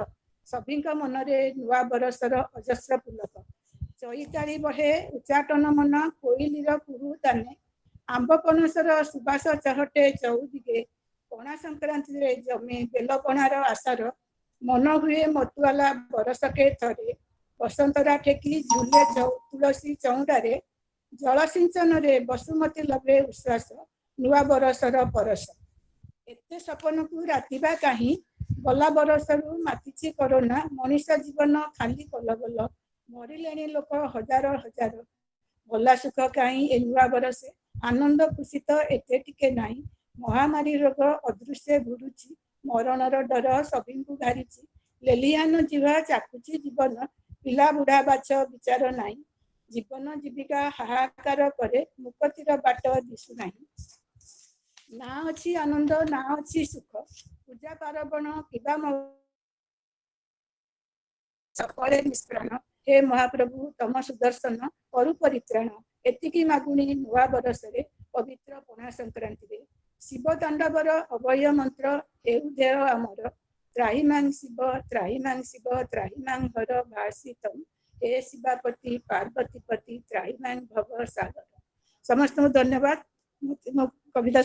सभिंक मन रे नुआ बरसर अजस्र पुलक चैताली बहे उच्चाटन मन कोइलीर कुहू ताने आंब पनसर सुबास चहटे चौदिगे पणा संक्रांति रे जमे बेलपणार आसार मन हुए मतुआला बरसके थरे बसंतरा ठेकी झुले तुलसी चौंडारे जलसिंचन रे बसुमती लभे उश्वास नुआ बरसर परस एते सपन को रातिबा काहीं गला बरसरु मातिछि कोरोना मनीष जीवन खाली कलबल मरिलेणी लोक हजार हजार भला सुख काहीं ए नुआ बरसे आनंद खुशी तो एते टिके नाही महामारी रोग अदृश्य घुरुछि मरणर डर सभिंकु घारिछि लेलियान जीवा चाकुछि जीवन पिला बुढ़ा बाछ विचार नाही जीवन जीविका हाहाकार करे मुक्तिर बाट दिसु नाही ना अछि आनंद ना अछि सुख पूजा पार्वण किबा सकले निष्प्राण हे महाप्रभु तम सुदर्शन करु परित्राण एतिकी मागुणी नुआ बरसरे पवित्र पणा संक्रांति रे शिव तांडवर अभय मंत्र हेउ देह आमर त्राहिमां शिव त्राहिमां हर भाषितम हे शिवापति पार्वतीपति त्राहिमां भव सागर समस्त धन्यवाद मो कविता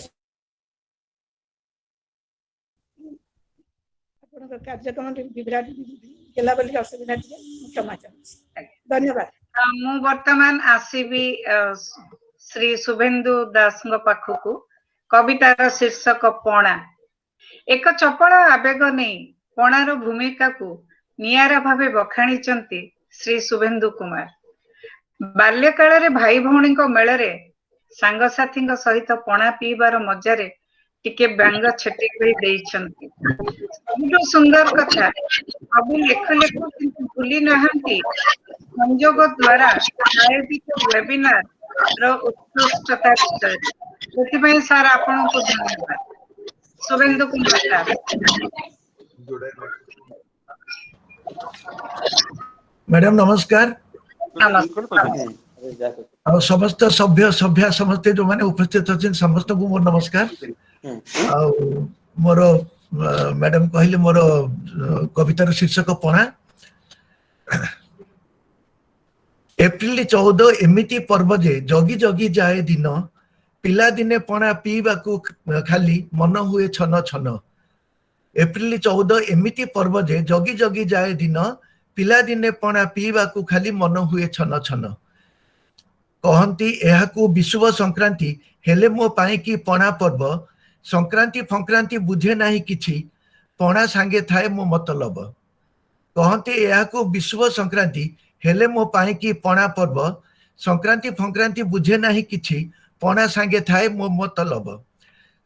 कार्यक्रम विभ्राट केला बोली असुविधा क्षमा चाहूँ धन्यवाद मु वर्तमान आसीबी श्री शुभेन्दु दास पाखकू कवितार शीर्षक पणा एक चपल आवेग नहीं पणार भूमिका को नियारा भावे बखाणी श्री शुभेन्दु कुमार बाल्यकाल भाई भौणी मेल सांगसाथी सहित पणा पीबार मजारे टिके व्यंग छेटी सबुठ सुंदर कथा सब लेख लेख भूली नहांती संयोग द्वारा आयोजित वेबिनार उत्कृष्टता सर आपन को धन्यवाद शुभेन्दु कुमार दास। मैडम नमस्कार। नमस्कार। समस्त सभ्य सभ्या समस्ते जो माने उपस्थित अच्छे समस्त को मोर नमस्कार। मोर मैडम कहले मोर कवितार शीर्षक पणा। एप्रिल 14 एमिति पर्व जे जगी जगी जाए दिन, पिला दिने पणा पीवा को खाली मन हुए छन छन। एप्रिल 14 एमिति पर्व जे जगी जगी जाए दिन, पिला दिने पणा पीवा को खाली मन हुए छन छन। कहती एहाकू विषुव संक्रांति हेले मो पाई की पणा पर्व। संक्रांति फंक्रांति बुझे नाही किछि, पणा सांगे थाए मो मतलब। कहती एहाकू विषुव संक्रांति हेले मो पाई की पणा पर्व। संक्रांति फंक्रांति बुझे नाही किछि, पणा सांगे थाए मो मतलब।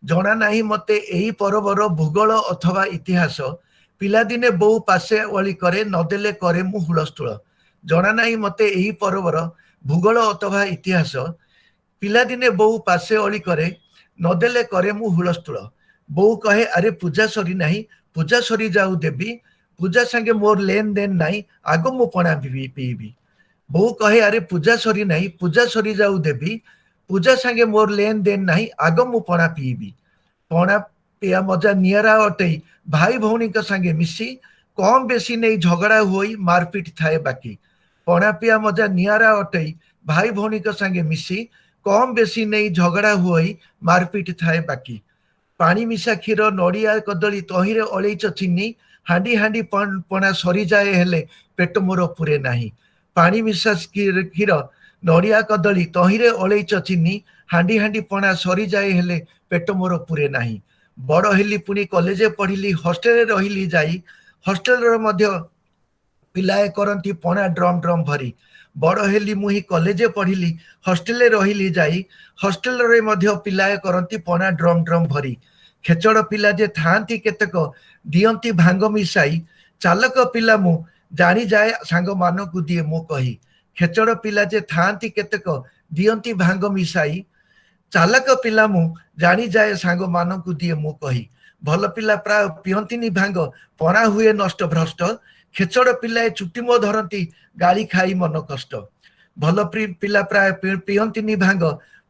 जना नाही मते एही पर्वर भूगोल अथवा इतिहास, पिलादिने बहु पासे वली करे नदेले करे मु हुलस्थुल। जना नाही मते एही पर्वर भूगोल अथवा इतिहास, पिलादिने बहु पासे अली करे नदेले करे मु हुलस्थुल। बहु कहे अरे पूजा सरी नाही, पूजा सरी जाऊ देवी, पूजा संगे मोर लेन देन नाही, आगो मु पणा पीबी। बहु कहे अरे पूजा सरी नाही, पूजा सरी जाऊ देवी, पूजा संगे मोर लेन देन नाही, आगो मु पणा पीबी। पणा पिया मजा नियरा अटई भाई भौणी संगे मिसी, कम बेसी नहीं झगड़ा हुई मारपीट थाए बाकी। पणा पिया मजा नियरा अटई भाई भौणी संगे मिसी, कम बेसी नहीं झगड़ा हुई मारपीट थाए बाकी। पानी मिसा क्षीर नड़िया कदली तहिरे अलैच चीनी, हांडी हांडी पणा सरी जाए हेले पेट मोर पुरे नाही। पानी मिसा क्षीर नड़िया कदली तहिरे अलैच चीनी, हांडी हांडी पणा सरी जाए हेले पेट मोर पुरे नाही। बड़ हेली पुणी कॉलेज पढ़िली, हॉस्टेल रहिली जाई, हॉस्टेल मध्य पिलाए करती पणा ड्रम ड्रम भरी। बड़ हेली मुही कॉलेज पढ़िली, हॉस्टेल रहिली जाई, हॉस्टेल रे मध्य पिलाए करती पणा ड्रम ड्रम भरी। खेचड़ पिला जे थांती केतक दियंती भांग मिसाई, चालक पिला मु जानी जाए सांग मान को दिए मु कही। खेचड़ पिला जे थांती केतक दियंती भांग मिसाई, चालक पिला मु जानी जाए सांग मान को दिए मु कही। भल पिला प्राय पियंतीनी भांग, पणा हुए नष्ट भ्रष्ट, खेचड़ पिलाए चुटी मो धरती गाली खाई मन कष्ट। भल पिला प्राय पियंतीनी भांग,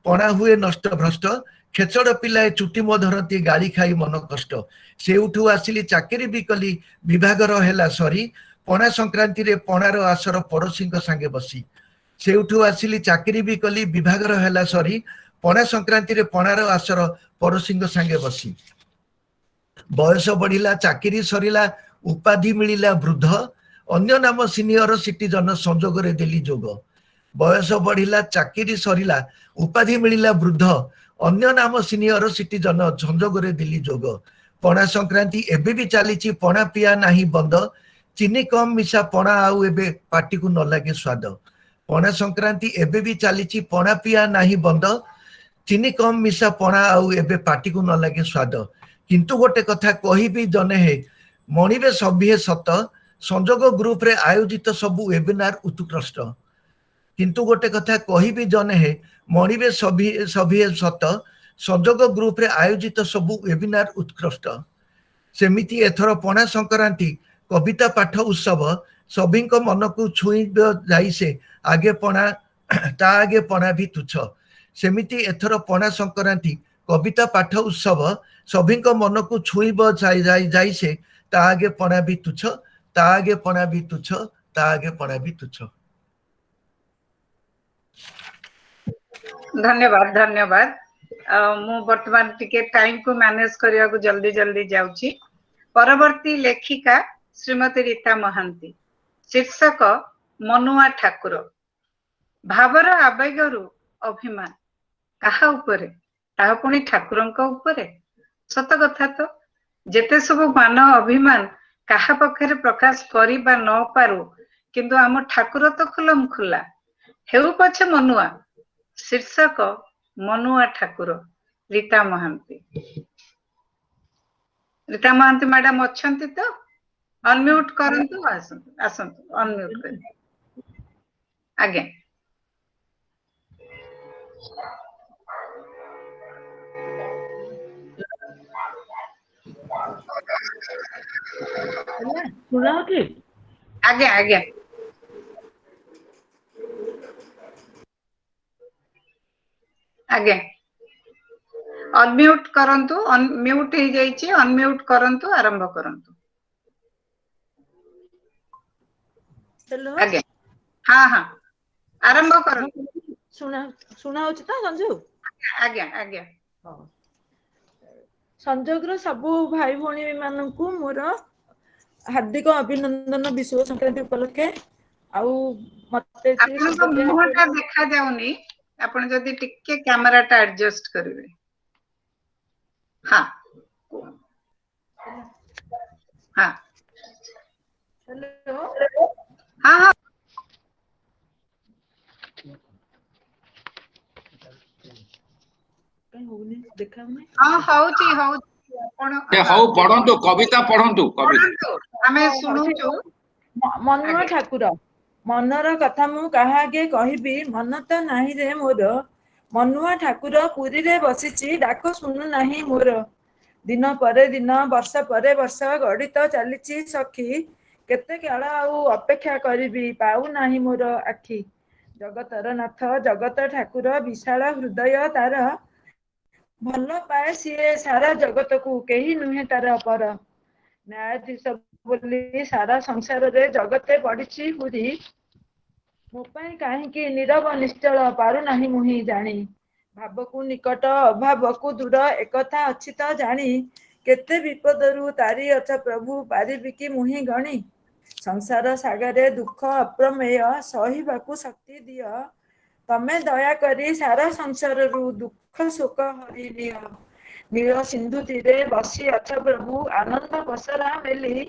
पणा हुए नष्ट भ्रष्ट, खेचड़ पिलाए चुटी मो धरती गाली खाई मन कष्ट। सेउठू आसिली चाकरी भी कली, विभागर हेला सरी, पणा संक्रांति रे पणार आसर पड़ोसी संगे बसी। सेउठू आसिली चाकरी भी कली, विभागर हेला सरी, पणा संक्रांति रे पणार आसर पड़ोसी संगे बसी। बयस बढ़िला चाकरी सरिला, उपाधि मिलिला वृद्ध, अन्य नाम सीनियर सिटीजन संजोग रे देली जोग। बयस बढ़िला चाकरी सरिला, उपाधि मिलिला वृद्ध, अन्य नाम सीनियर सिटीजन संजोग रे देली जोग। पणा संक्रांति एबे भी चलीची, पणा पिया नाही बंद, चीनी कम मिसा पणा आउ एबे पार्टी को न लागे स्वाद। पणा संक्रांति एबे भी चलीची, पणा पिया नाही बंद, चीनी कम मिसा पणा आउ एबे पार्टी को न लागे स्वाद। किंतु गोटे कथा कहिबी जने हे, मणिबे सभ्ये सत, संजोग ग्रुप रे आयोजित सबु वेबिनार उत्कृष्ट। किंतु गोटे कथा कहिबी जने हे, मणिबे सभ्ये सत, संजोग ग्रुप रे आयोजित सबु वेबिनार उत्कृष्ट। सेमिति एथर पणा संक्रांति कविता पाठ उत्सव, सभिंक मन को छुई जाई से आगे पणा ता आगे पणा भी तुच्छ। सेमिति एथर पणा संक्रांति कविता पाठ उत्सव, सभिंक मन को छुईब जाई से ता आगे पणा भी तुच्छ, ता आगे पणा भी तुच्छ, ता आगे पणा भी तुच्छ। धन्यवाद धन्यवाद। मु वर्तमान टिके टाइम को मैनेज करिया को जल्दी जल्दी जाउची। परवर्ती लेखिका श्रीमती रीता महांती। शीर्षक मनुआ ठाकुर। भावर आवेगरु अभिमान कहा उपरे, ताहा पुणी ठाकुरंक उपरे। सत कथा तो, जेते सब मान अभिमान कहा पक्षरे प्रकाश करी बा न पारू, किंतु आम ठाकुर तो खुलम खुला। हेउ पछे मनुआ। शीर्षक मनुआ ठाकुर। रीता महांती। रीता महांती मैडम अच्छंती तो अनम्यूट करंतु, आसंतु आसंतु अनम्यूट कर। आगे सुना कि आज्ञा आज्ञा आज्ञा अनम्यूट करंतु अनम्यूट हो जाइए अनम्यूट करंतु आरंभ करंतु हेलो आज्ञा हाँ हाँ आरंभ करंतु सुना सुना होची त संजू आज्ञा आज्ञा संजोगर सबु भाई भौणी मानकु मोर हार्दिक अभिनंदन विश्व संक्रांति उपलक्षे आउ मते आपन मुहटा देखा जाउनी आपण जदी टिके कैमरा टा एडजस्ट करिवे हाँ हाँ हेलो हाँ हाँ कहीं होनी देखा होनी हाँ होची होची आपण हाउ पढंतु कविता पढंतु कविता हमें सुनुचु मनुआ ठाकुर मनर कथा मु कहा आगे कहबी मन तो नाही रे मोर मनुआ ठाकुर पुरी रे बसिची डाक सुनु नाही मोर दिन परे दिन वर्ष परे वर्ष गड़ी तो चलीची सखी केते काल आउ अपेक्षा करिबी पाउ नाही मोर आखि जगतर नाथ जगत ठाकुर विशाल हृदय तार भल पाए सीए सारा जगत को केही नुहे तार पर न्यायाधीश बोली सारा संसार रे जगते पड़िछि हुरी मो पाई काहेकि नीरव निश्चल पारु नाही मुहि जानी भाव को निकट अभाव को दूर एकथा अछि त जानी केते विपदरु तारी अच प्रभु पारिबि कि मुहि गणी संसार सागरे दुख अप्रमेय सहिबाकु शक्ति दिय तमे दया करी सारा संसार रु दुख शोक हरि निय नील सिंधु तीरे बसी अच प्रभु आनंद पसरा मेली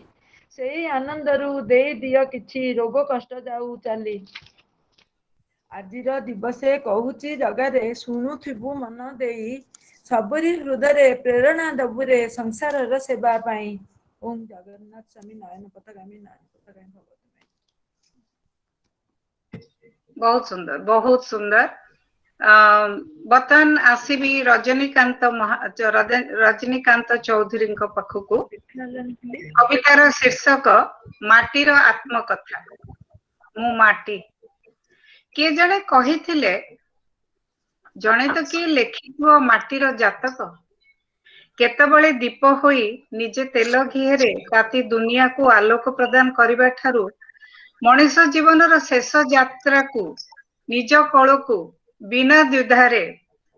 सेई आनंद रु दे दिय किछि रोग कष्ट जाऊ चाली आजिर दिवसे कहूची जगारे शुणुथिबु मन देई सबरी हृदय प्रेरणा दबुरे संसार सेवा पाई ओम जगन्नाथ स्वामी नयन पथगामी नयन पथगामी भगवती बहुत सुंदर बहुत सुंदर बर्तमान आसीबी रजनीकांत चौधरी पाखकू कवितार शीर्षक माटीर आत्मकथा मु माटी किए जड़े कही जड़े तो किए लेखिथिबो माटीर जातक केतबळे दीप होई निजे तेल घीरे ताती दुनिया को आलोक प्रदान करबा ठारू मनुष्य जीवनर शेष यात्रा को निज कल को बिना द्विधारे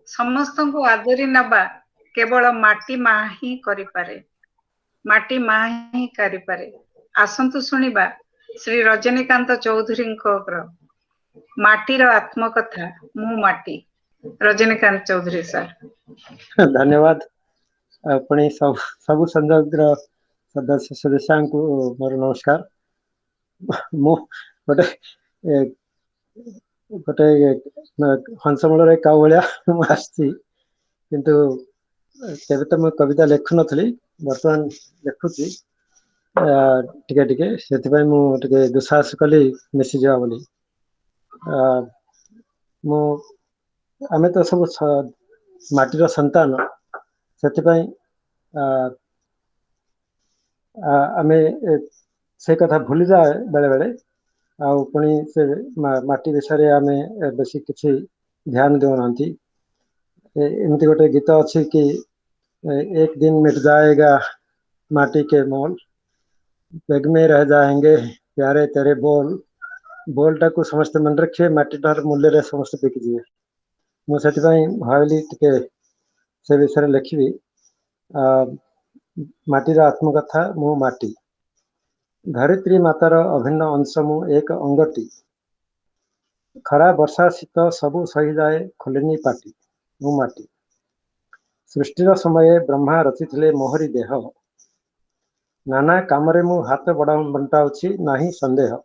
समस्त को आदरी नबा केवल माटी माँ ही करिपारे माटी माँ ही करिपारे आसंतु सुनिबा श्री रजनीकांत चौधरी माटीर आत्मकथा मु माटी रजनीकांत चौधरी सर धन्यवाद अपने सब संजोग सदस्य सदस्या को मोर नमस्कार मु गोटे गोटे हंसमूल काउ भाया आसी किंतु केबे तो मैं कविता लेखु नथली वर्तमान लेखुची टिके टिके सेति मु टिके दुसाहस कली मिसी जा बोली मु आमे तो सब माटीर संतान सेति आमे से कथा भूली जाए बेले बेले आउ पुणी से माटी विषय आमे बेसी किसी ध्यान देना एमती गोटे गीत अच्छी कि एक दिन मिट जाएगा माटी के मोल बेग में रह जाएंगे प्यारे तेरे बोल बोलटा को समस्त मन रखिए माटी टार मूल्य रे समस्त बिक जाए मुझे भाविली टिके से विषय लिखी माटीर आत्मकथा मु माटी धरित्री मातार अभिन्न अंश मु एक अंगटी खरा वर्षा शीत सबु सही जाए खोलेनी पाटी मु माटी सृष्टिर समय ब्रह्मा रचिथिले मोहरी देह नाना कामरे मु हाथ बंटाउछि नाही संदेह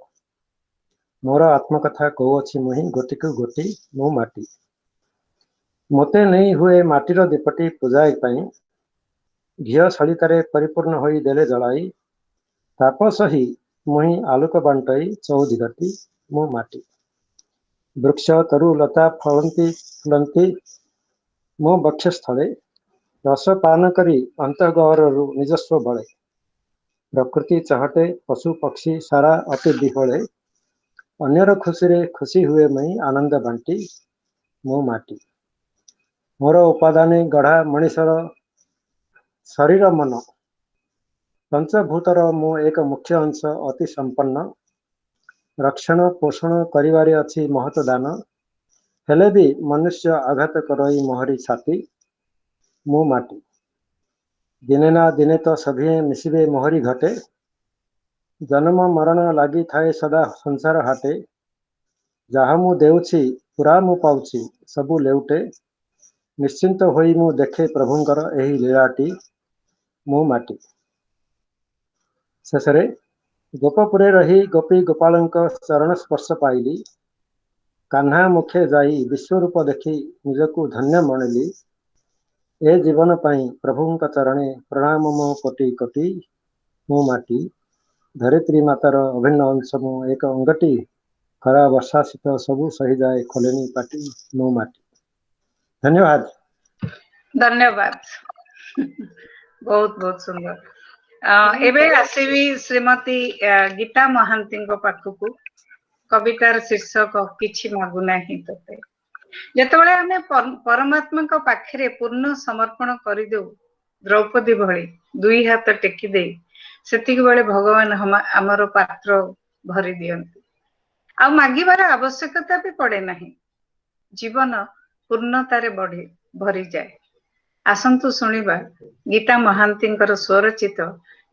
मोर आत्मकथा कहूछि मुही गोटी को गोटी मु माटी मते नहीं हुए माटीर दीपटी पूजाई पाई घियो सलितारे परिपूर्ण होई देले जलाई तापस ही मुही आलोक बांटई चौदिगटी मु माटी वृक्ष तरु लता फलंती फुलंती मो बक्ष स्थले रस पान करी अंतगहरु निजस्व बळे प्रकृति चहटे पशु पक्षी सारा अति विहले अन्यर खुशी रे खुशी हुए मई आनंद बांटी मो माटी मोर उपादाने गढ़ा मनीषर शरीर मन पंचभूतर मो एक मुख्य अंश अति संपन्न रक्षण पोषण करिवारे अछि महत दान हेले भी मनुष्य आघात करई मोहरी छाती मो माटी दिने ना दिने तो सभी मिसिबे मोहरी घटे जन्म मरण लगी थाए सदा संसार हाटे जहा मु देउछि पूरा मु पाउछि सबु लेउटे निश्चिंत होई मु देखे प्रभुंकर एही लीलाटी मो माटी शेषरे गोपपुरे रही गोपी गोपालंक चरण स्पर्श पाइली कान्हा मुखे जाई विश्वरूप देखी निजकु धन्य मणिली ए जीवन पाई प्रभुंक चरणे प्रणाम मो कोटि कोटि मो माटी धरित्री मातार अभिन्न अंश मो एक अंगटी खरा वर्षा शीत सबु सही जाए खोलेनी पाटी मो माटी धन्यवाद धन्यवाद बहुत बहुत सुंदर एबे आसीबी श्रीमती गीता महांती पाखकू कवितार शीर्षक किछि मागु नाही तते जेतबेले आमे परमात्मा पाखरे पूर्ण समर्पण करि देउ द्रौपदी भଳି दुई हाथ टेकी दे सेतिक बेले भगवान हमर पात्र भरि दियंती आ मागिबार आवश्यकता भी पड़े नाही जीवन पूर्णतारे बढ़े भरी जाए आसंतु सुनिबा गीता महांतींकर स्वरचित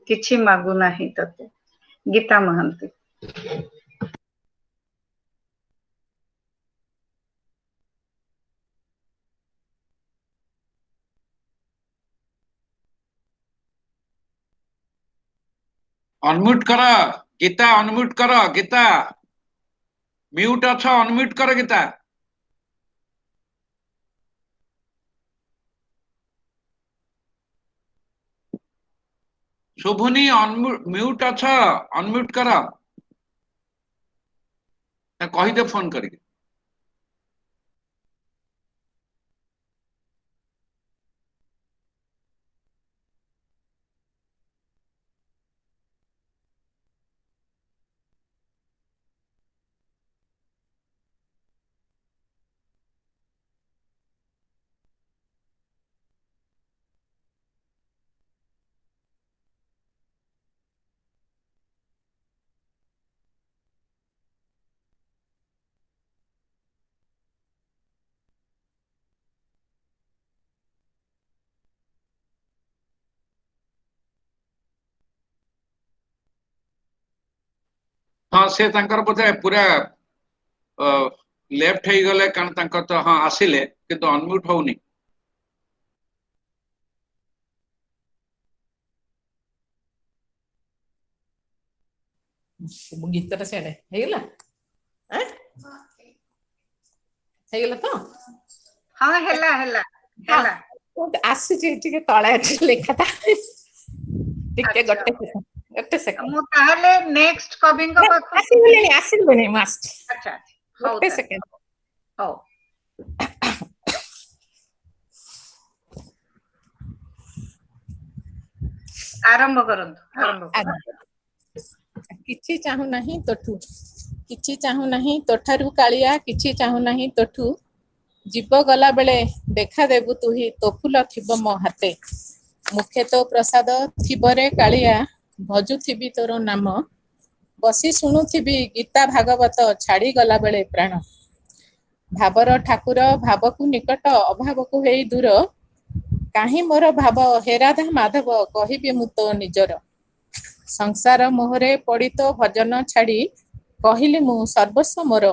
किछि मागु नाही तते गीता महांती अनम्यूट कर गीता अनम्यूट कर गीता म्यूट अच्छा अनम्यूट कर गीता शुभुनी म्यूट अच्छा अनम्यूट कर कही दे फोन करके हाँ से तांकर बोधे पूरा लेफ्ट हो गले कारण तांकर तो हाँ आसिले किंतु अनम्यूट होउनी गीतटा सेडे हेगला हेगला तो हाँ हेला हेला हेला आसी जे तळे लेखाटा टिके गट्टे सेकंड मु ताहले नेक्स्ट कविंग को आसिबेनी मास्ट अच्छा गट्टे सेकंड हो आरंभ करंतु आरंभ किछि चाहू नाही तोठू किछि चाहू नाही तोठारु कालिया किछि चाहू नाही तोठू जीव गला बेले देखा देबु तुही तो फूल थिबो मो हाते मुखे तो प्रसाद थिबरे कालिया भजुथिबी तोर नाम बसी शुणुथिबी गीता भागवत छाड़ी गला बेले प्राण भावर ठाकुर भावकु निकट अभावकु हेई दूर काहे मोर भाव हे राधा माधव कहिबे मु तो निजर संसार मोहरे पड़ी तो भजन छाड़ी कहिली मु सर्वस्व मोर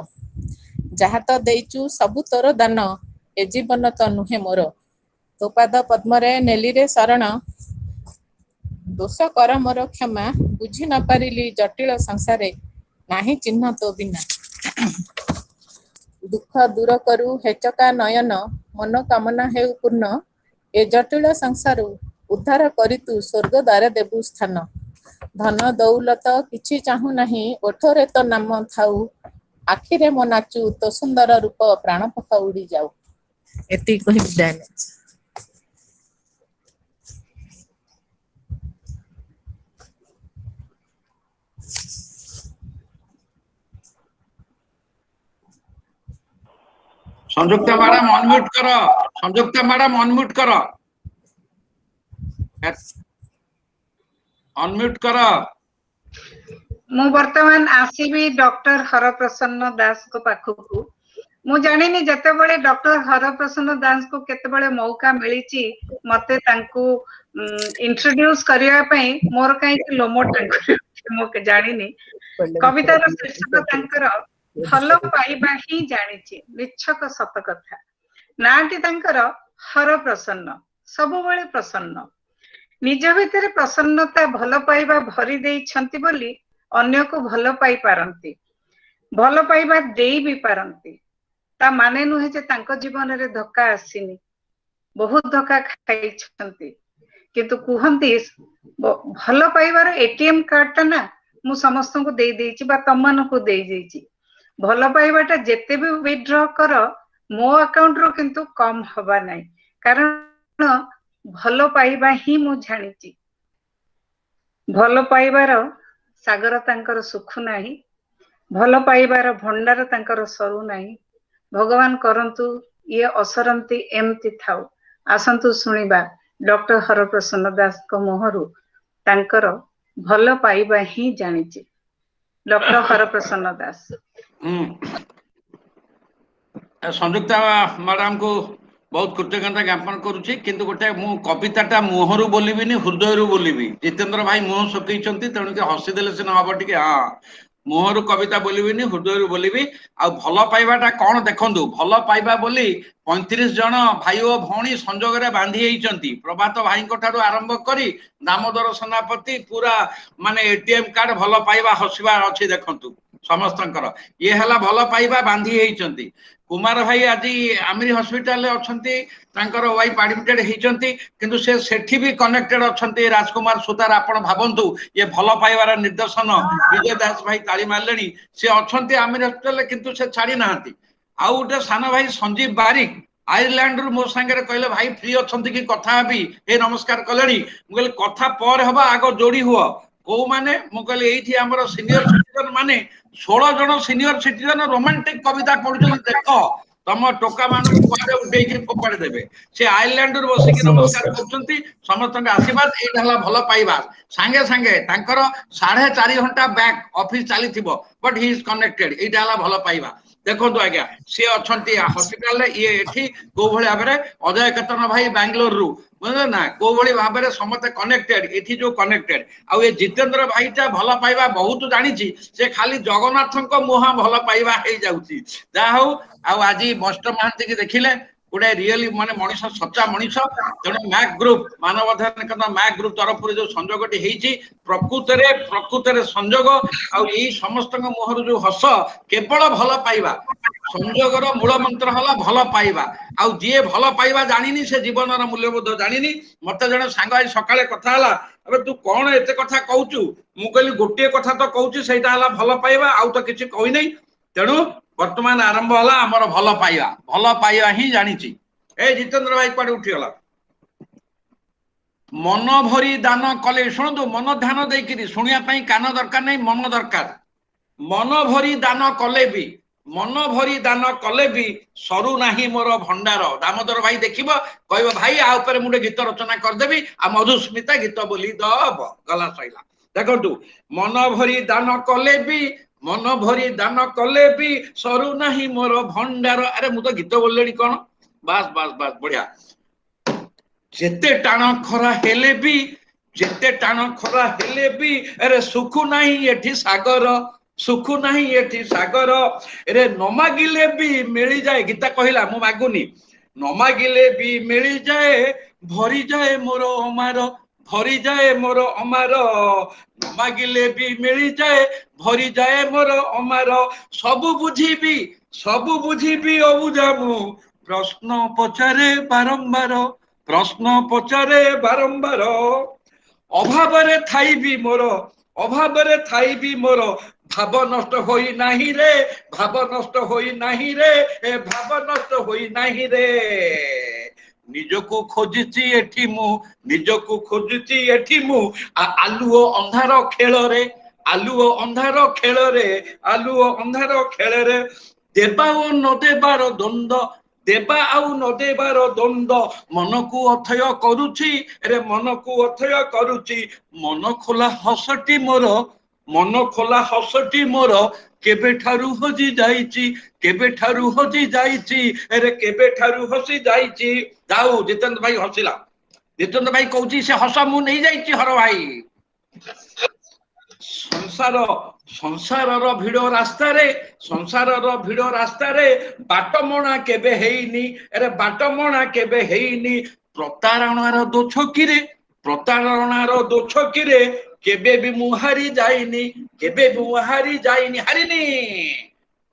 जहा तो देइचु सबु तोर दान ए जीवन तो नुहे मोर तो पाद पद्मरे नेली रे शरण दोष कर मोर क्षमा बुझी न पारिली जटिल संसारे नाही चिन्ह तो बिना दुख दूर करू हेचका नयन मन कामना हेउ पूर्ण ए जटिल संसार उद्धार करी तू स्वर्ग द्वार देबु स्थान धन दौलत किछि चाहू नाही ओठरे तो नाम थाऊ आखिरे मो नाचू तो सुंदर रूप प्राण पख उड़ी जाऊ एति कहि विदाय संयुक्ता मैडम अनम्यूट करो, संयुक्ता मैडम अनम्यूट करो, अनम्यूट करो। मु वर्तमान आसीबी डॉक्टर हरप्रसन्न दास को पाखकू। मु जानिनी जतेबेले डॉक्टर हरप्रसन्न दास को केतेबेले मौका मिलिची मते तांकू इंट्रोड्यूस करिया पई मोर काई लोमो टांग मु जानिनी कवितार शीर्षक तांकर भलो पाइबा ही जानिची निच्छक सत कथा। नाटी तांकर हरप्रसन्न सबुबेले प्रसन्न निज भितर प्रसन्नता भलो पाइबा भरी देई छंती बोली अन्य को भलो पाई पारंती भलो पाइबा देई भी पारंती। ता माने नुहे जे तांको जीवन रे धक्का आसीनी बहुत धक्का खाई छंती किंतु कुहंती भलो पाइबार एटीएम कार्ड ता ना मु समस्त को देई देइची बा तमन को देई देइची भलो पाइबाटा जेते भी विथड्रॉ कर मो अकाउंट रो किंतु कम हबा नै कारण भलो पाइबा ही मु जानिची भलो पाइबार सागर तांकर सुख नाही भलो पाइबार भंडार तांकर सरू नाही। भगवान करंतु ये असरंती एमती थाउ। आसंतु सुनिबा डॉक्टर हरप्रसन्न दास को मोहरु तांकर भलो पाइबा ही जानिची डॉक्टर हरप्रसन्न दास। संयुक्ता मैडम को बहुत कृतज्ञता ज्ञापन करुच्ची किंतु गोटे मु कविताटा मुहरु बोलिबिनी हृदय बोलिबी। जितेंद्र भाई मुह सुकैछंती तेणु के हसी देले सिना हबो टिके हाँ मुहरु कविता बोलिबिनी हृदय बोलिबी। आ भल पाइबाटा कौन देखंतु भल पाइबा बोली 35 जन भाई और भौणी संजोग रे बांधी हेइचंती प्रभात भाई को ठारू आरंभ करी दामोदर सेनापति पूरा माने एटीएम कार्ड भल पाइबा हसिबा अछि देखंतु समस्तंकर ये हला भल पाइबा बांधी हेइचंती। कुमार भाई आज आमिरी हॉस्पिटल रे अछंती तांकर वाइफ एडमिटेड हेइचंती किंतु से सेठी भी कनेक्टेड अछंती राजकुमार सुतार आपण भाबंतु ये भल पाइबार निर्देशन विजय दास भाई ताली मारलेनी से अछंती आमिरी हॉस्पिटल रे किंतु से छाड़ी नाहंती। आ उटे सान भाई संजीव बारिक आयरलैंड रु मो संगे कहले भाई फ्री अछंती कि कथा भी हे नमस्कार कलेनी मु कहले कथा पर हबा आगो जोड़ी हुआ को माने मु कहले एठी हमर सीनियर सिटीजन माने 16 जन सीनियर सिटीजन रोमांटिक कविता पढुछन देख तम टोका मान कुआरे उठेई फोपाड़ी देबे से आयरलैंड रु बसिक नमस्कार करछंती समस्त आशीर्वाद एटा हला भल पाइबा संगे संगे तांकर 4.5 घंटा बैक ऑफिस चली थिबो बट ही इज कनेक्टेड एटा हला भल पाइबा। देखो आज्ञा सी अच्छा हॉस्पिटल ये एठी को भली भाबरे अजय केतन भाई बेंगलोर रु बुझले ना को भली भाबरे समते कनेक्टेड एठी जो कनेक्टेड आ ये जितेंद्र भाईटा भल पाइबा बहुत जानिची से खाली जगन्नाथन को मुहा भल पाइबा हे जाउची जा हो आ आज बस्ट महांती की देखिले गोटे रियली माने मनीष सच्चा मनीष तेणु मैक ग्रुप मानवाधिकार मैक ग्रुप तरफ जो संजोगटी हेची प्रकृत संजोग आई समस्त मुहर जो हस केवल भल पाइबा संजोगर मूल मंत्र हला भल पाइबा आ जी भल पाइबा जानिनी से जीवन मूल्यबोध जानिनी मते जने सांग आई सकाळे कथा हला अबे तू कौन एते कथा कहूचु मु कहली गोटे कथा तो कहूचु सेटा हला भल पाइबा आ तो किछि कहि नै तेणु वर्तमान आरंभ हला हमर भल पाइबा ही जानिची। ए जितेंद्र भाई कुआडे उठिगला मन भरी दान कले शुणु मन ध्यान देकिरी शुणिया पई कान दरकार नहीं मन दरकार मन भरी दान कले भी सरू नाही मोर भंडार दामोदर भाई देखिबो कहबो भाई आ ऊपर मुडे गीत रचना कर देबी आ मधुस्मिता गीत बोली दब गला सैला देखंतु मन भरी दान कले भी सरू नाही मोर भंडार। अरे मु तो गीत बोललेनी कोन बस बस बस बढ़िया जेते टाण खरा हेले भी अरे सुखु नाही एठी सागर अरे न मागिले भी मिली जाए गीता कहला मु मागुनी न मागिले भी मिली जाए भरी जाए मोर अमार न मागिले भी मिली जाए भरी जाए मोर अमार सबु बुझीबी अबुझा मु प्रश्न पचारे बारंबार अभावरे थाइबी मोर भाव नष्ट होई नाही रे निजको खोजिची एठी मु आलुओ अंधार खेल रे देबा ओ न देबार द्वंद देवा आउ न देवार द्वंद मन को अथय करुछि रे मन को अथय करुछि मन खोला हसटी मोर मन खोला हसटी मोर केबे ठारू हजी जाईची केबे ठारू हजी जाईची रे केबे ठारू हसी जाईची जाऊ जितेंद्र भाई हसिला जितेंद्र भाई कहूची से हस मु नहीं जाईची हर भाई संसार संसारर भिड़ रास्ता रे संसारर भिड़ रास्ता रे बाटमणा केबे हेइनी अरे बाटमणा केबे हेइनी प्रतारणार दोछ किरे प्रतारणार दोछ किरे केबे भी मुहारी जाइनी केबे भी मुहारी जाइनी हारिनी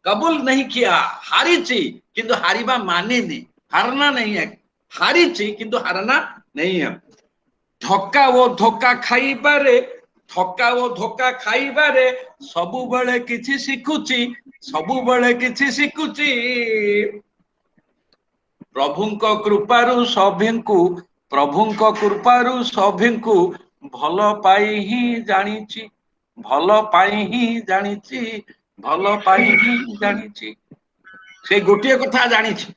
कबूल नहीं किया हारीची किंतु हारिबा मानेनी हारना नहीं है हारीची किंतु हारना नहीं है धक्का वो धोखा खाइबारे थका ओ धोखा खाइबारे सबु बेले किछि सिखुची सबु बेले किछि सिखुची प्रभुंको कृपारु सभिंकु प्रभुंको कृपारु सभिंकु भल पाई ही जानिची भल पाई ही जानिची भल पाई ही जानिची से गोटिए कथा जानिची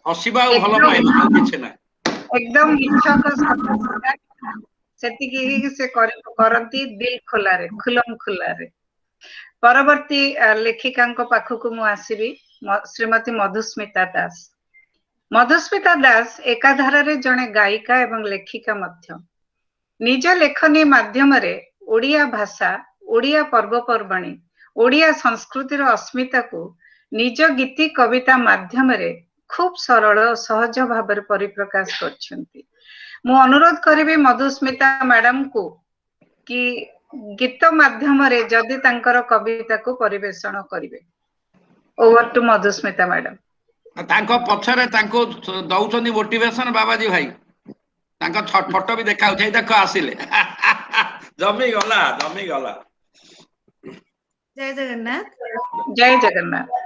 हसिबा भल पाइबा किछ ना एकदम इच्छा सेतिकी से करती दिल खोलारे खुलम खुलारे परवर्ती लेखिका पाखक मु आसीबी श्रीमती मधुस्मिता दास मधुस्मिता दास एकाधारा रे जणे गायिका एवं लेखिका मध्य निज लेखनी माध्यम रे ओडिया भाषा ओडिया पर्वपर्वाणी ओडिया संस्कृतिर अस्मिता को निज गीति कविता माध्यम रे खूब सरल सहज भाव परिप्रकाश करछंती मु अनुरोध करिबी मधुस्मिता मैडम को कि गीत माध्यम रे जदि तांकर कविता को परिवेषण करिवे ओवर टू मधुस्मिता मैडम तांको पछरे तांको दउछनी मोटिवेशन बाबाजी भाई तांको फोटो भी देखाउ छै देखो आसिले जमी गला जय जगन्नाथ जय जगन्नाथ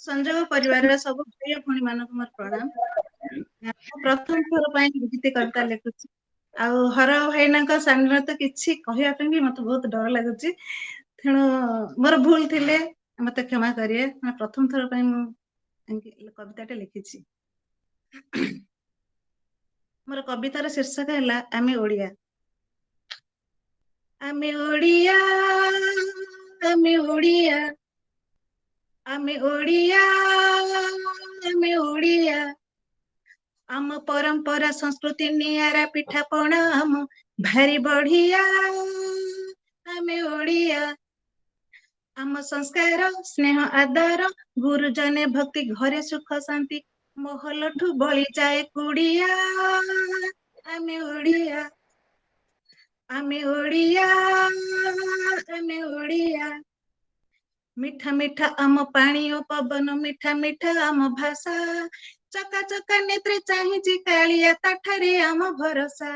संजोग परिवार सब भाई भणी मानक मोर प्रणाम प्रथम थर पई गीत कविता लिखुची आ हर भाईना सामने तो किछि कहया पे भी मते बहुत डर लागुची तेणु मोर भूल थिले मते क्षमा करिए प्रथम थर पई कविताटे लिखिछी मोर कवितार शीर्षक है आमे ओडिया आमे ओडिया आमे ओडिया आमे ओडिया आमे ओडिया आम परंपरा संस्कृति नियारा पिठा पणा आम भारी बढ़िया आमे ओडिया आम संस्कार स्नेह आदर गुरुजने भक्ति घरे सुख शांति महलठू बळी जाए कुड़िया आमे ओडिया आमे ओडिया आमे ओडिया मीठा मीठा आम पानी ओ पवन मीठा मीठा आम भाषा चका चका नेत्रे चाहिए कालिया ताठारे आम भरोसा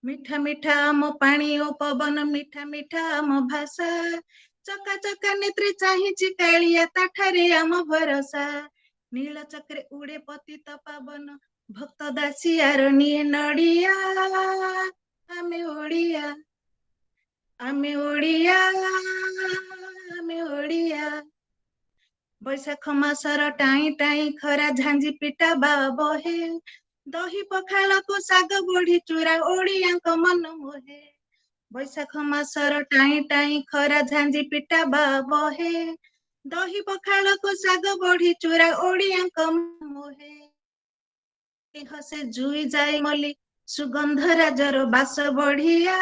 मीठा मीठा आम पानी ओ पवन मीठा मीठा आम भाषा चका चका नेत्रे चाहिए कालिया ताठारे आम भरोसा नील चक्रे उड़े पतित पावन भक्त दासी आरणी नड़िया आमे ओडिया आमे ओडिया आमे ओडिया बैशाख मासर टाई टाई खरा झांझी पिटा बाबहे दही पखाल को साग बड़ी चूरा ओडिया मन मोहे बैशाख मासर टाई टाई खरा झांझी पिटा बाबहे दही पखाल को साग बड़ी चूरा ओडिया मोहे हसे जुई जाए मली सुगंध राजर बास बढ़िया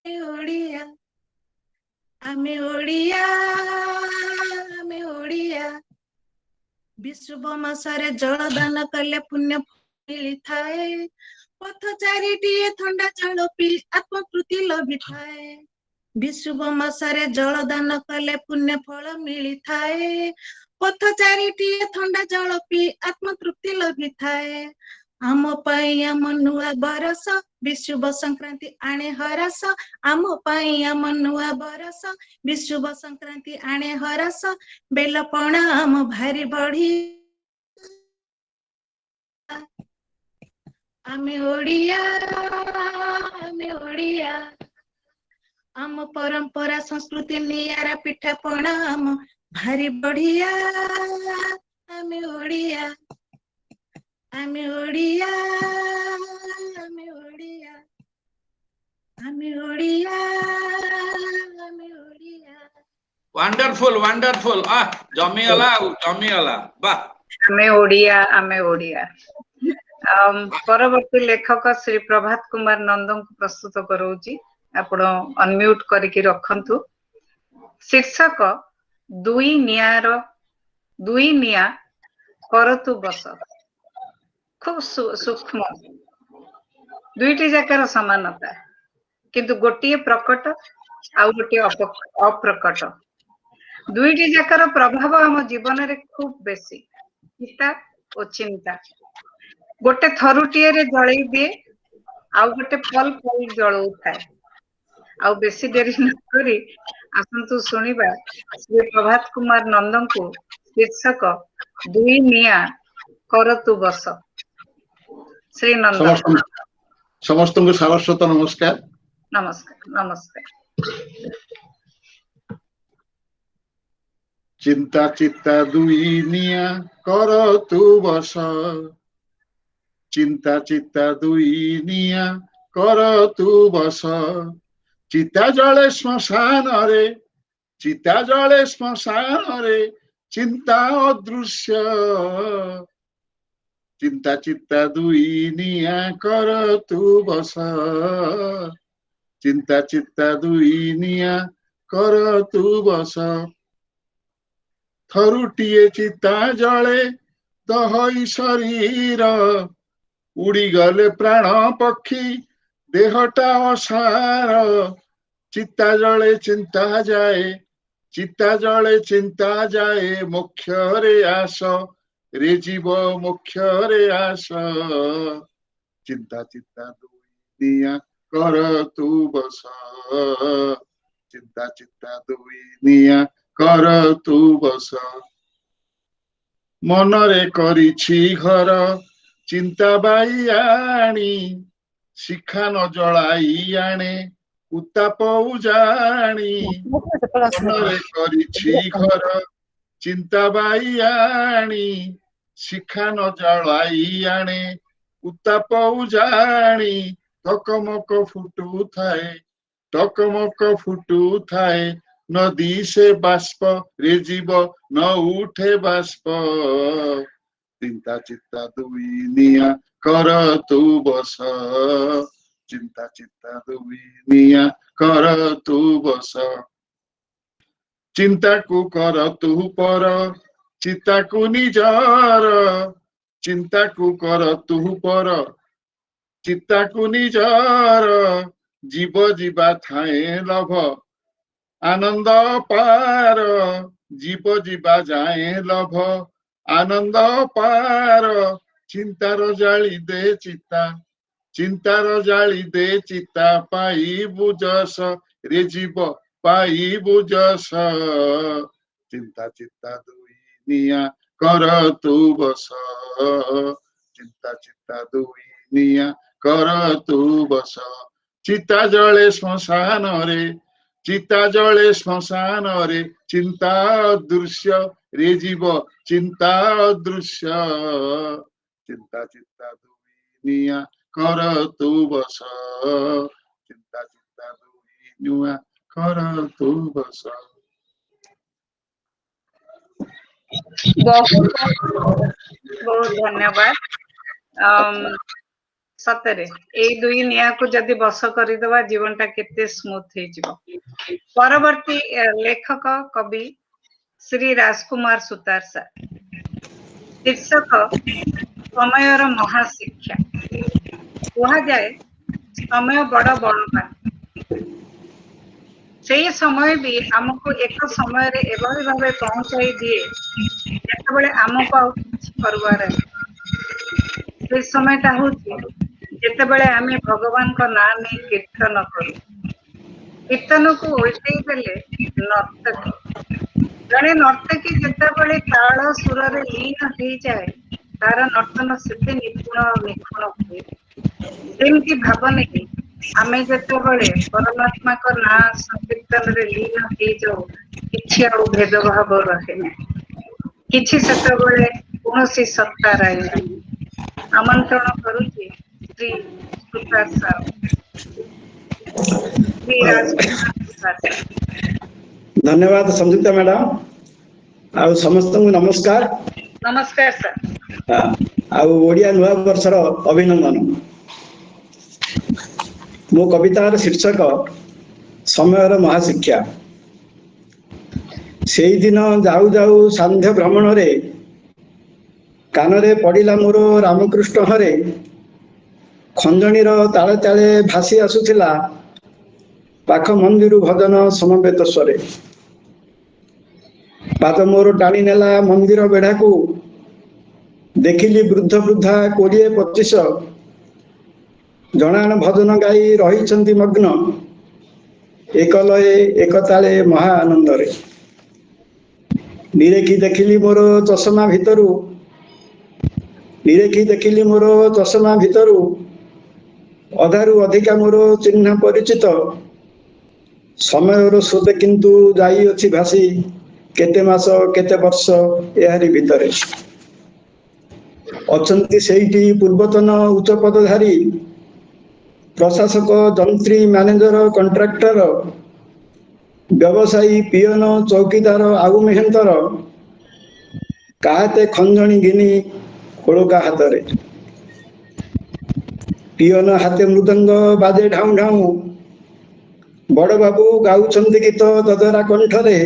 ओडिया आमे ओडिया आमे ओडिया विश्व मासरे जलदान कले पुण्य मिली थाए पथ चारिटिए थंडा जल पी आत्मतृप्ति लभी थाए विश्व मासरे जलदान कले पुण्य फल मिली थाए पथ चारिटिए थंडा जल पी आत्मतृप्ति लभी थाए आम पाई आम नुआ बरस विश्व संक्रांति आणे हरस आम पाई आम नुआ बरस विश्व संक्रांति आणे हरस बेल पणा आम भारी बढ़ी आमे ओडिया आमे ओडिया आम परंपरा संस्कृति नियारा पिठा पणा आम भारी बढ़िया ଆମେ ଓଡ଼ିଆ ଆମେ ଓଡ଼ିଆ ଆମେ ଓଡ଼ିଆ ଆମେ ଓଡ଼ିଆ ଆମେ ଓଡ଼ିଆ। वंडरफुल वंडरफुल जमीगला जमीगला वाह ଆମେ ଓଡ଼ିଆ परवर्ती लेखक श्री प्रभात कुमार नंदन को प्रस्तुत करौची आपण अनम्यूट करके रखंतु। शीर्षक दुई निया करतु बस। खूब सूक्ष्म दुईटी जाकर समानता किंतु गोटे प्रकट आउ गोटे अप्रकट दुईटी जाकर प्रभाव आम जीवन रे खूब बेसी चिंता और चिंता। गोटे थरुटीए रे जळई दिए आउ गोटे फल फल जळौ थाए। आउ बेसी देरी न करी आसंतु सुनिबा श्री प्रभात कुमार नंदन को शीर्षक दुई निया करतु बस। श्री नंदन समस्त को सारस्वत नमस्कार। नमस्कार नमस्कार। चिंता चित्ता दुई निया करतु बस चिंता चित्ता दुई निया करतु बस चिता जले श्मशान रे चिता जले श्मशान रे चिंता अदृश्य चिंता चित्ता दुई निया करतु बस चिंता चित्ता दुई निया करतु बस थरुटीए चिता जले दहई शरीर उड़ी गले प्राण पक्षी देहटा असार चित्ता जले चिंता जाए मोक्ष रे आस रे जीव मोक्ष रे आस चिंता चित्ता दुई निया कर तू बस चिंता चित्ता दुई निया कर तू बस मनरे करिछि घर चिंता बाई आणी शिखा न जलाई आणे उताप उजाणी मनरे करिछि घर चिंता बाई आणी शिखा न जलाई आणे उताप उजाणी टकमक फुटू थाए नदी से बाष्प रे जीव न उठे बाष्प चिंता चित्ता दुई निया कर तू बस चिंता चित्ता दुई निया कर तू बस चिंता को कर तू पर चित्ता को निजार चिंता को कर तू पर चित्ता को निजार जीव जीवा थाए लभ आनंद पार जीव जीवा जाए लभ आनंद पार चिंतार जाली दे चित्ता पाई बुझस रे जीव पाई बुझस चिंता चित्ता दुई निया कर तू बस चिंता चित्ता दुई निया कर तू बस चिता जले श्मशान रे चिता जले श्मशान रे चिंता दृश्य रे जीव चिंता दृश्य चिंता चित्ता दुई निया कर तू बस चिंता चित्ता दुई निया कर तू बस। बहुत धन्यवाद। सतरे ए दुई निया को जदि बस करदवा जीवनटा केते स्मूथ हे जिवो। परवर्ती लेखक कवि श्री राजकुमार सुतार सर शीर्षक समयर महाशिक्षा। कहा जाए समय बड़ बड़पा से समय भी आमको एक समय रे एभली भावे पहुंचाई दिए जेतेबेले आमको आ किछि करबार से समयटा होछि जेतेबेले आमे भगवान को नाम नहीं कीर्तन करू। कीर्तन को ओल्टई देले नर्तकी जड़े नर्तकी जेतेबेले ताल सुर रे लीन हो जाए तार नर्तन सेते निपुण हुए। सेमती भावने आमे जेतेबेले परमात्मा को नाम संकीर्तन रे लीन हो जाऊ किछि आ भेदभाव रहे ना। किछि सेतबेले कोनोसी सत्ता रही नहीं। आमंत्रण करूची श्री सुतार सार, श्री राजकुमार सुतार सार। धन्यवाद संयुक्ता मैडम। आउ समस्त नमस्कार। नमस्कार सर। आउ ओडिया नुआ वर्षर अभिनंदन। मो कवितार शीर्षक समयर महाशिक्षा। सेई दिन जाऊ जाऊ सांध्य भ्रमण रे कानरे पड़िला मोर रामकृष्ण हरे। खंजणीर ताले ताले भासी आसुथिला पाख मंदिर भजन समवेत स्वरे। पाद मोर टाणी नेला मंदिर बेढ़ा को देखिली वृद्ध वृद्धा 20-25 जनाण भजन गाई रही मग्न एक लये एक ताले महा आनंद रे। निरेखी देखिली मोर चषमा भितरु निरेखी देखिली मोर चषमा भितरु अधारु अधिका मोर चिन्ह परिचित। समयर स्रोत किंतु जाई अछि भासी केते मास केते वर्ष एहारी भितरे। अछंती सेठी पूर्वतन उच्च पदधारी प्रशासक जंत्री मैनेजर कंट्राक्टर व्यवसायी पियन चौकीदार आउ मेहंतर काहते खंजणी घिनी खोड़का हाथ रे। पियन हाथे मृदंग बाजे ढाऊ ढाऊ बड़ बाबू गाउछंती गीत ददरा कंठरे।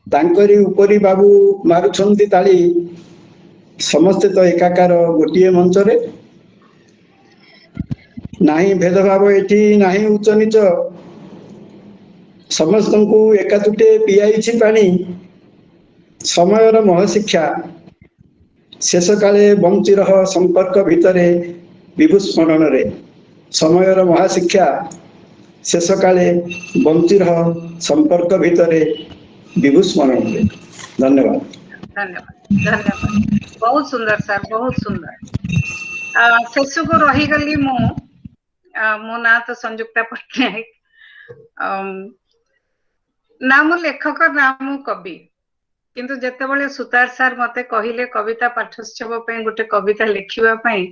तांकरी उपरी बाबू मारुछंती ताली समस्ते तो एकाकार गोटे मंचरे। नाही भेदभाव एठी नाही उच्च नीच समस्त को एकातुटे पियाइछि पानी। समयर महशिक्षा शेष काले बंची रह संपर्क भितरे विभूस्मरण रे। समयर महाशिक्षा शेष काले बंची रह संपर्क भितरे विभूस्मरण रे। धन्यवाद। धन्यवाद धन्यवाद। बहुत सुंदर सर, बहुत सुंदर। शेष को रही गली मो ना तो संयुक्ता पट्टनायक, ना मो लेखक ना मो कवि, किंतु जेतेबेले सुतार सार मते कहिले कविता पाठोत्सव पे गोटे कविता लिखिबा पई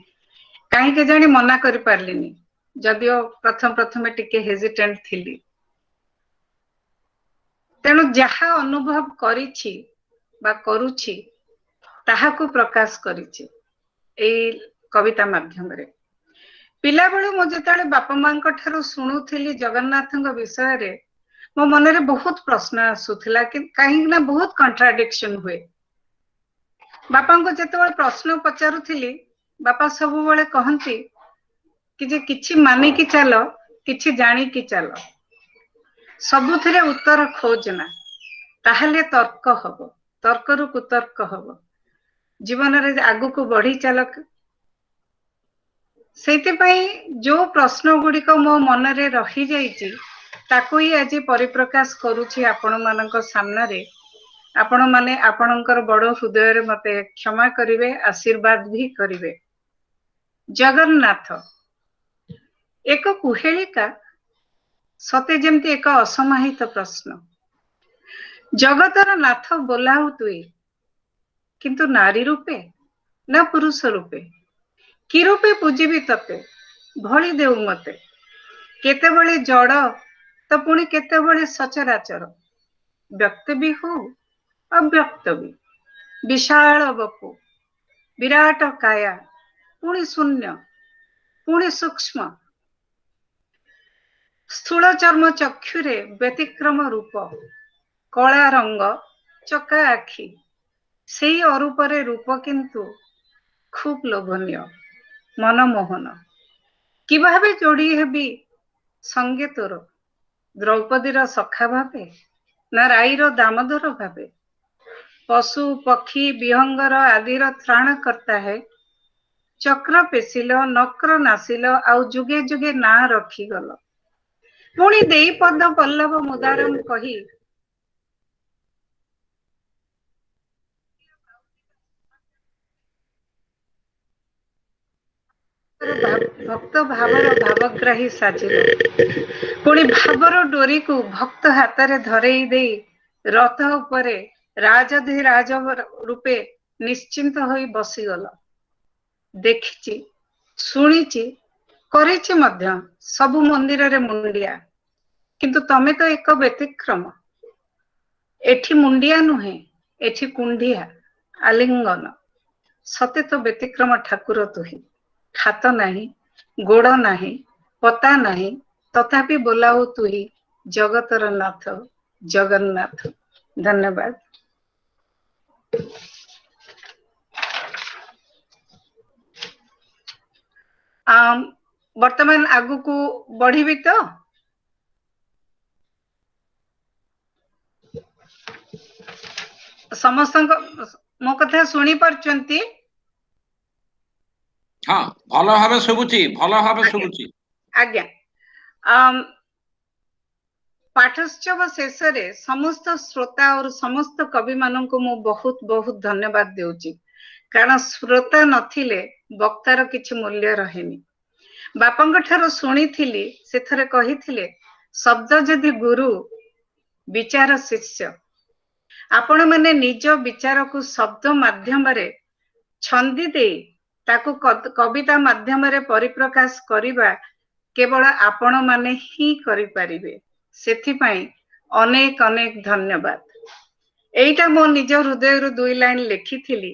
काहे के जानी मना करि पारलिनी। जदियो प्रथम प्रथमे टिके हेजिटेंट थिली, तेणु जहा अनुभव करिछि बा करूछि ताहाकू प्रकाश करिछि एई कविता माध्यम रे। पिला बेलू मो जेताले बापा मांक ठारू सुनुथिली जगन्नाथଙ୍କ विषय मो मन रे बहुत प्रश्न आसुथिला कि कहीं ना बहुत कंट्राडिक्शन हुए। बापा को जेतेबेले प्रश्न पचारुथिली बापा सब बेले कहंती कि जे किछि माने कि चलो किछि जानी कि चलो, सबुथिरे उत्तर खोजना ताहले तर्क हबो, तर्करु कुतर्क हबो, जीवन रे आगु को बढ़ी चलक। सेति पई जो प्रश्न गुडी को मो मन रे रही जाईची ताकू ही आज परिप्रकाश करूची आपण मानक सामने रे। आपण माने आपणकर बड़ हृदय रे मते क्षमा करिवे, आशीर्वाद भी करिवे। जगन्नाथ एक कुहेलिका सते जेमती एक असमाहित प्रश्न। जगतर नाथ बोलाऊ तुई किंतु नारी रूपे ना पुरुष रूपे, कि रूपे पूजिबी तते भली देउ मते। केतेबेले जड़ तो पुणी केतेबेले सचराचर, व्यक्त भी हो अव्यक्त भी। विशाल बपु विराट काया पुणी शून्य पुणी सूक्ष्म। स्थूल चर्म चक्षुरे व्यतिक्रम रूप, कला रंग चका आखि, सेई अरूपरे रूप किंतु खूब लोभनीय मनमोहन। कि भावे जोड़ी हेबी संगे तोर, द्रौपदीर सखा भावे ना राईर दामोदर भावे। पशु पक्षी विहंगर आदिर त्राण करता है, चक्र पेशिल नक्र नासिल आउ जुगे जुगे ना रखी गल। पुणी देई पद पल्लव मुदारम कही भक्त भावर भावग्राही साजिल। पुणी भावर डोरी को भक्त हाथ रे धरेई दे रथ उपरे राजधिराज रूपे निश्चिंत होई बसीगल। देखिछि शुणिछि करिछि मध्य सबु मंदिर रे मुंडिया, किंतु तमे तो एक व्यतिक्रम। एठी मुंडिया नुहे, एठी कुंडिया आलिंगन। सते तो व्यतिक्रम ठाकुर तुही। हाथ नाही, गोड़ नाही, पता नाही, तथापि बोलाऊ तुही जगतर नाथ जगन्नाथ। धन्यवाद। वर्तमान आगु को बढ़ी तो समस्त मो कथा शुणी पारचंती? हाँ, भलो भाबे सुबुची, भलो भाबे सुबुची। आज्ञा पाठोत्सव शेष रे समस्त श्रोता और समस्त कवि मानन को मु बहुत बहुत धन्यवाद देउची, कारण श्रोता नथिले वक्तार किछि मूल्य रहेनी। बापंग ठारो सुनी थिली, से थरे कही थिले, शब्द जदि गुरु विचार शिष्य। आपण माने निज विचार को शब्द माध्यम रे छंदी दे ताकू कविता माध्यम रे परिप्रकाश करिबा केवल आपण माने ही करि परिबे। सेथिपाई अनेक अनेक धन्यवाद। एइटा मो निज हृदय रु 2 लाइन लिखी थिली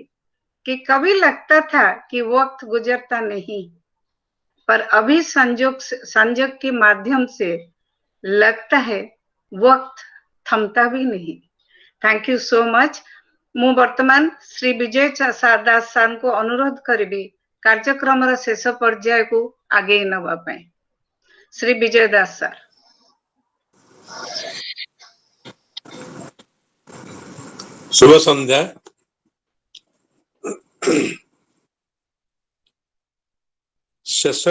कि कभी लगता था कि वक्त गुजरता नहीं, पर अभी संजोग के माध्यम से लगता है वक्त थमता भी नहीं। Thank you so much. मु वर्तमान श्री विजय दास सार को अनुरोध करी कार्यक्रम रा शेष पर्याय को आगे नवा पाए। श्री विजय दास सर। शुभ संध्या। शेष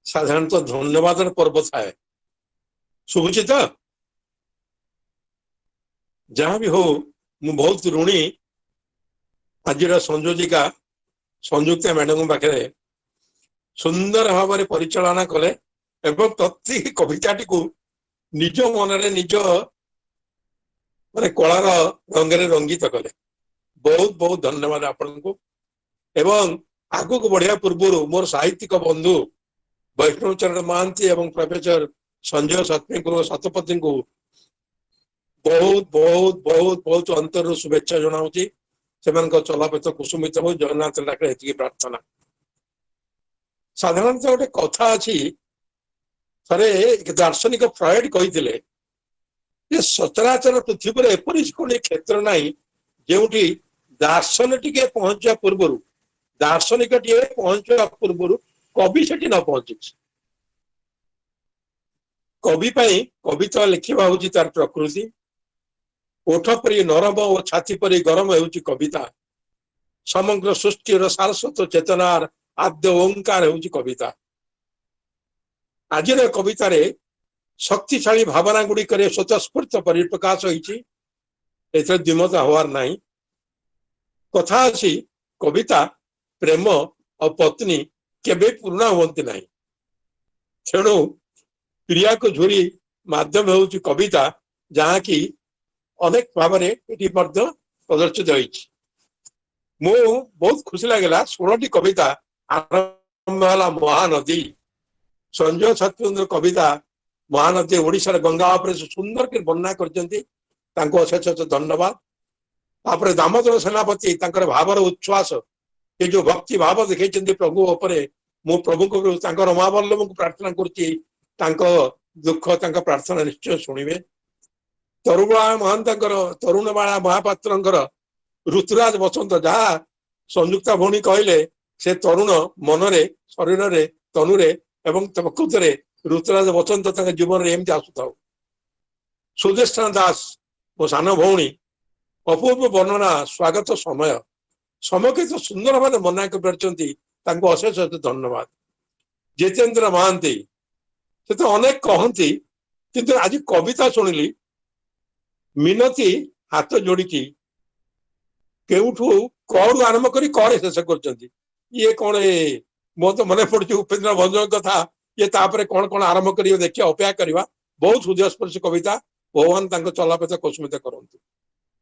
साधारणतः धन्यवाद पर्व थाए। शुभुची तो जहाँ भी हो मु बहुत ऋणी आज संयोजिका संयुक्ता मैडम पाखे सुंदर भाव में परिचालना कले एवं प्रति कविताटी को निज मन निज माने कलार रंगे रंगित कले। बहुत बहुत धन्यवाद आपन को। एवं आगु को बढ़िया पूर्व मोर साहित्यिक बंधु वैष्णव चरण महांती एवं प्रोफेसर संजय शतपथी को बहुत बहुत बहुत बहुत अंतर शुभेच्छा जनाऊँगी। चलापथ कुसुमित हो जगन्नाथ डाके प्रार्थना। साधारणतः गोटे कथा अच्छी थे एक दार्शनिक फ्रॉयड कही सचराचर पृथ्वी पर एपरी कोई क्षेत्र ना जो दार्शन टी पहुंचा पूर्व दार्शनिक टी पहुंचा पूर्व कवि से न पहुंची। कवि कविता लिखा हूँ तार प्रकृति। ओठ परी नरम और छाती परी गरम होउची कविता। समग्र सृष्टि सारस्वत चेतनार आद्य ओंकार होउची कविता। आज कविता रे शक्तिशाली भावना गुड़िक स्वतःस्फूर्त परिप्रकाश होइची। एथरे द्विमत हवार नहीं। कथा अच्छी कविता प्रेम और पत्नी केबे पूर्ण होती नहीं। तेणु प्रिया को झुरी माध्यम होउची कविता जहाँ की अनेक भाव प्रदर्शित होइछि। मु बहुत खुशी लगला 16टी कविता आरंभ होला महानदी। संजय छत्रुंद्र कविता महानदी ओडिशा गंगा पर सुंदर के वर्णना करछन्ती। तांको अशेष धन्यवाद। तापर दामोदर सेनापति तांकर भावर उच्छ्वास ये जो भक्ति भाव देखैछन्ती प्रभु उपरे मु प्रभु को तांकर महावल्लभ को प्रार्थना करछि तांको दुख तांको प्रार्थना निश्चय सुनिबे। तरुणबाला महंतर तरुणबाला महापात्र ऋतुराज बसंत जहाँ संयुक्ता भौणी कहले से तरुण मनरे शरीर तनुरे एवं प्रकृत ऋतुराज बसंत जीवन में एमती आसुता। सुदेष्णा दास मो सान भौणी अपूर्व वर्णना स्वागत समय समय के तो सुंदर भाव वर्णना कर अशेष धन्यवाद। जितेन्द्र महांती से तो अनेक कहती किंतु आज कविता शुणिली मिनती हाथ जोड़ी केउठू कौड़ू आरंभ करी करे शेष कर ये कौन मो तो मन पड़े उपेन्द्र भंजन कथा ये तापर कौन कौन आरंभ कर देखिए अपेक्षा करवा। बहुत हृदयस्पर्शी कविता। भगवान चलापथ कुसुमित करंतु।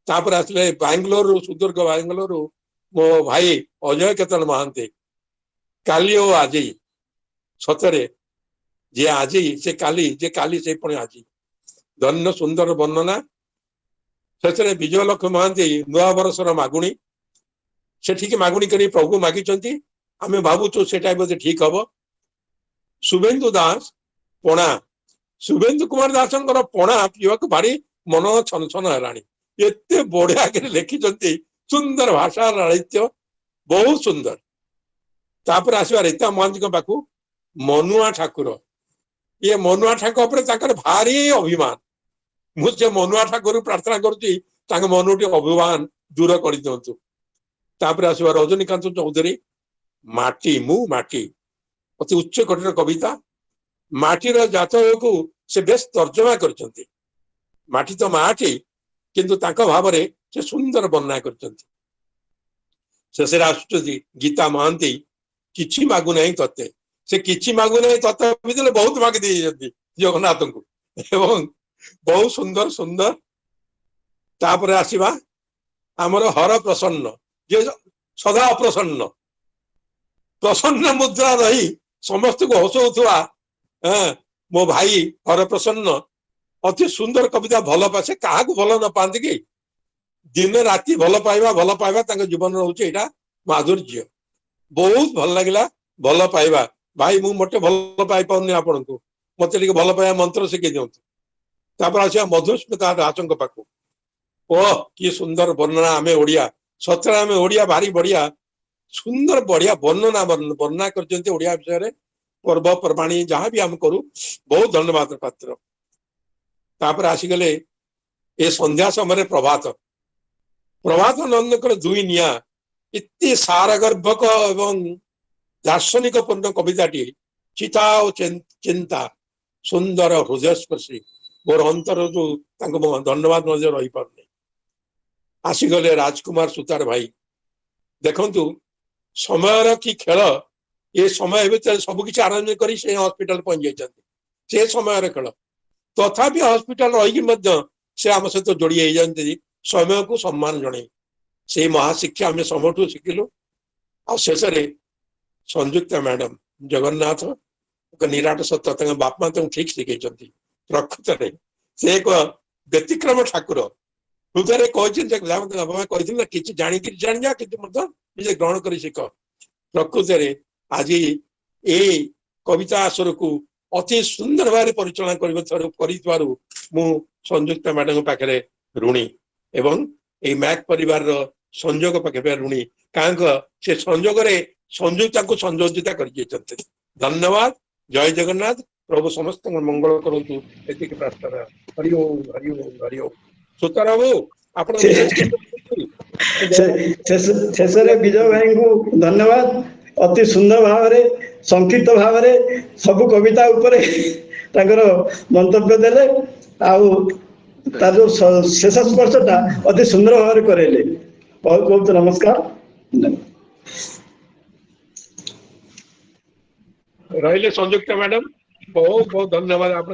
तापर आसले बांग्लोर सुदुर्ग बांग्लोर मो भाई अजय केतन महांती काली और आज सतरे जे आज से काली से पुणी आज धन्य सुंदर वर्णना से विजय लक्ष्मी महांती नुआ बरसर मागुणी से ठीक मागुणी कर प्रभु मागी आम भावुचु से ठीक हम शुभेन्दु दास पणा शुभेन्दु कुमार दास पणा पीवा भारी मन छन छन है एत बढ़िया लिखिं सुंदर भाषा लालित्य बहुत सुंदर तापर आसवा रीता महांती पाखु मनुआ ठाकुर ये मनुआ ठाकुर भारी अभिमान मुझे मनुआ ठाकुर प्रार्थना करुच्ची मन अभिमान दूर कर दिंतु तापर आसवा रजनीकांत चौधरी माटी मु माटी अति उच्च कोटीर कविता माटीर जातक को से बेस तर्जमा करछंती माटी तो माटी किंतु तांका भावरे से सुंदर वर्णना करछंती शेष आसुची गीता महांती किछि मागु नहीं तत्ते से किछि मागु नहीं तत्ते भितरे बहुत मागी दे जगन्नाथ को एवं बहुत सुंदर सुंदर तापर आसीबा हमर हर प्रसन्न जे सदा अप्रसन्न प्रसन्न मुद्रा रही समस्त को हसौथुआ मो भाई हर प्रसन्न अति सुंदर कविता भल पासे क्या भल न पाती कि दिन राति भल पाइबा जीवन रोचे यहाँ माधुर्य बहुत भल लगे भल पाइबा भाई मु मोटे भल पाई पाऊनी आपण को मत भल पाइबा मंत्र शिखी दिंतु आसा मधुस्मिता दास पाखु ओह कि सुंदर वर्णना आम ओडिया सतरे आम ओडिया भारी बढ़िया सुंदर बढ़िया वर्णना कर ओडिया विषय पर्वपर्वाणी जहाँ भी आम करू बहुत धन्यवाद पात्र तापर आसीगले ए संध्या समय प्रभात प्रभात नंदकर दुई निया इतनी सारगर्भक एवं दार्शनिक पूर्ण कविताटी चिता और चिंता सुंदर हृदयस्पर्शी मोर अंतर जो धन्यवाद नजर रही पारनी आसीगले राजकुमार सुतार भाई देखंतु समय कि खेल ये समय भीतर सबकि आरंभ कर हस्पिटाल पहुंच जाती से समय खेल तथापि हस्पिटाल रही से आम सहित जोड़ी जाती समय को सम्मान जन से महाशिक्षा आम समठू शिखिलु आ शेष संयुक्ता मैडम जगन्नाथ निराट सत्य बापा ठीक शिखे प्रकृत में से एक व्यतिक्रम ठाकुर हृदय कही कि जाणिक जाणी जा कि निजे ग्रहण कर शिख प्रकृत में आज ये कविता आसर को अति सुंदर भाव परिचालन मु संयुक्ता मैडम पाखे ऋणी एवं ये मैक परिवार संजोग पाखे ऋणी क्या से संजोग संयुक्ता को संयोजिता कर धन्यवाद जय जगन्नाथ प्रभु समस्त मंगल करूँ ये प्रार्थना हरि ओम हरि ओम हरि ओम सुतार बाबू आप शेष विजय भाई को धन्यवाद अति सुंदर भाव संक्षिप्त भाव सबु कविता उपरे मंतव्य देले तार जो शेष स्पर्शटा अति सुंदर भाव करेले बहुत बहुत नमस्कार रहिले संयुक्ता मैडम बहुत बहुत धन्यवाद आप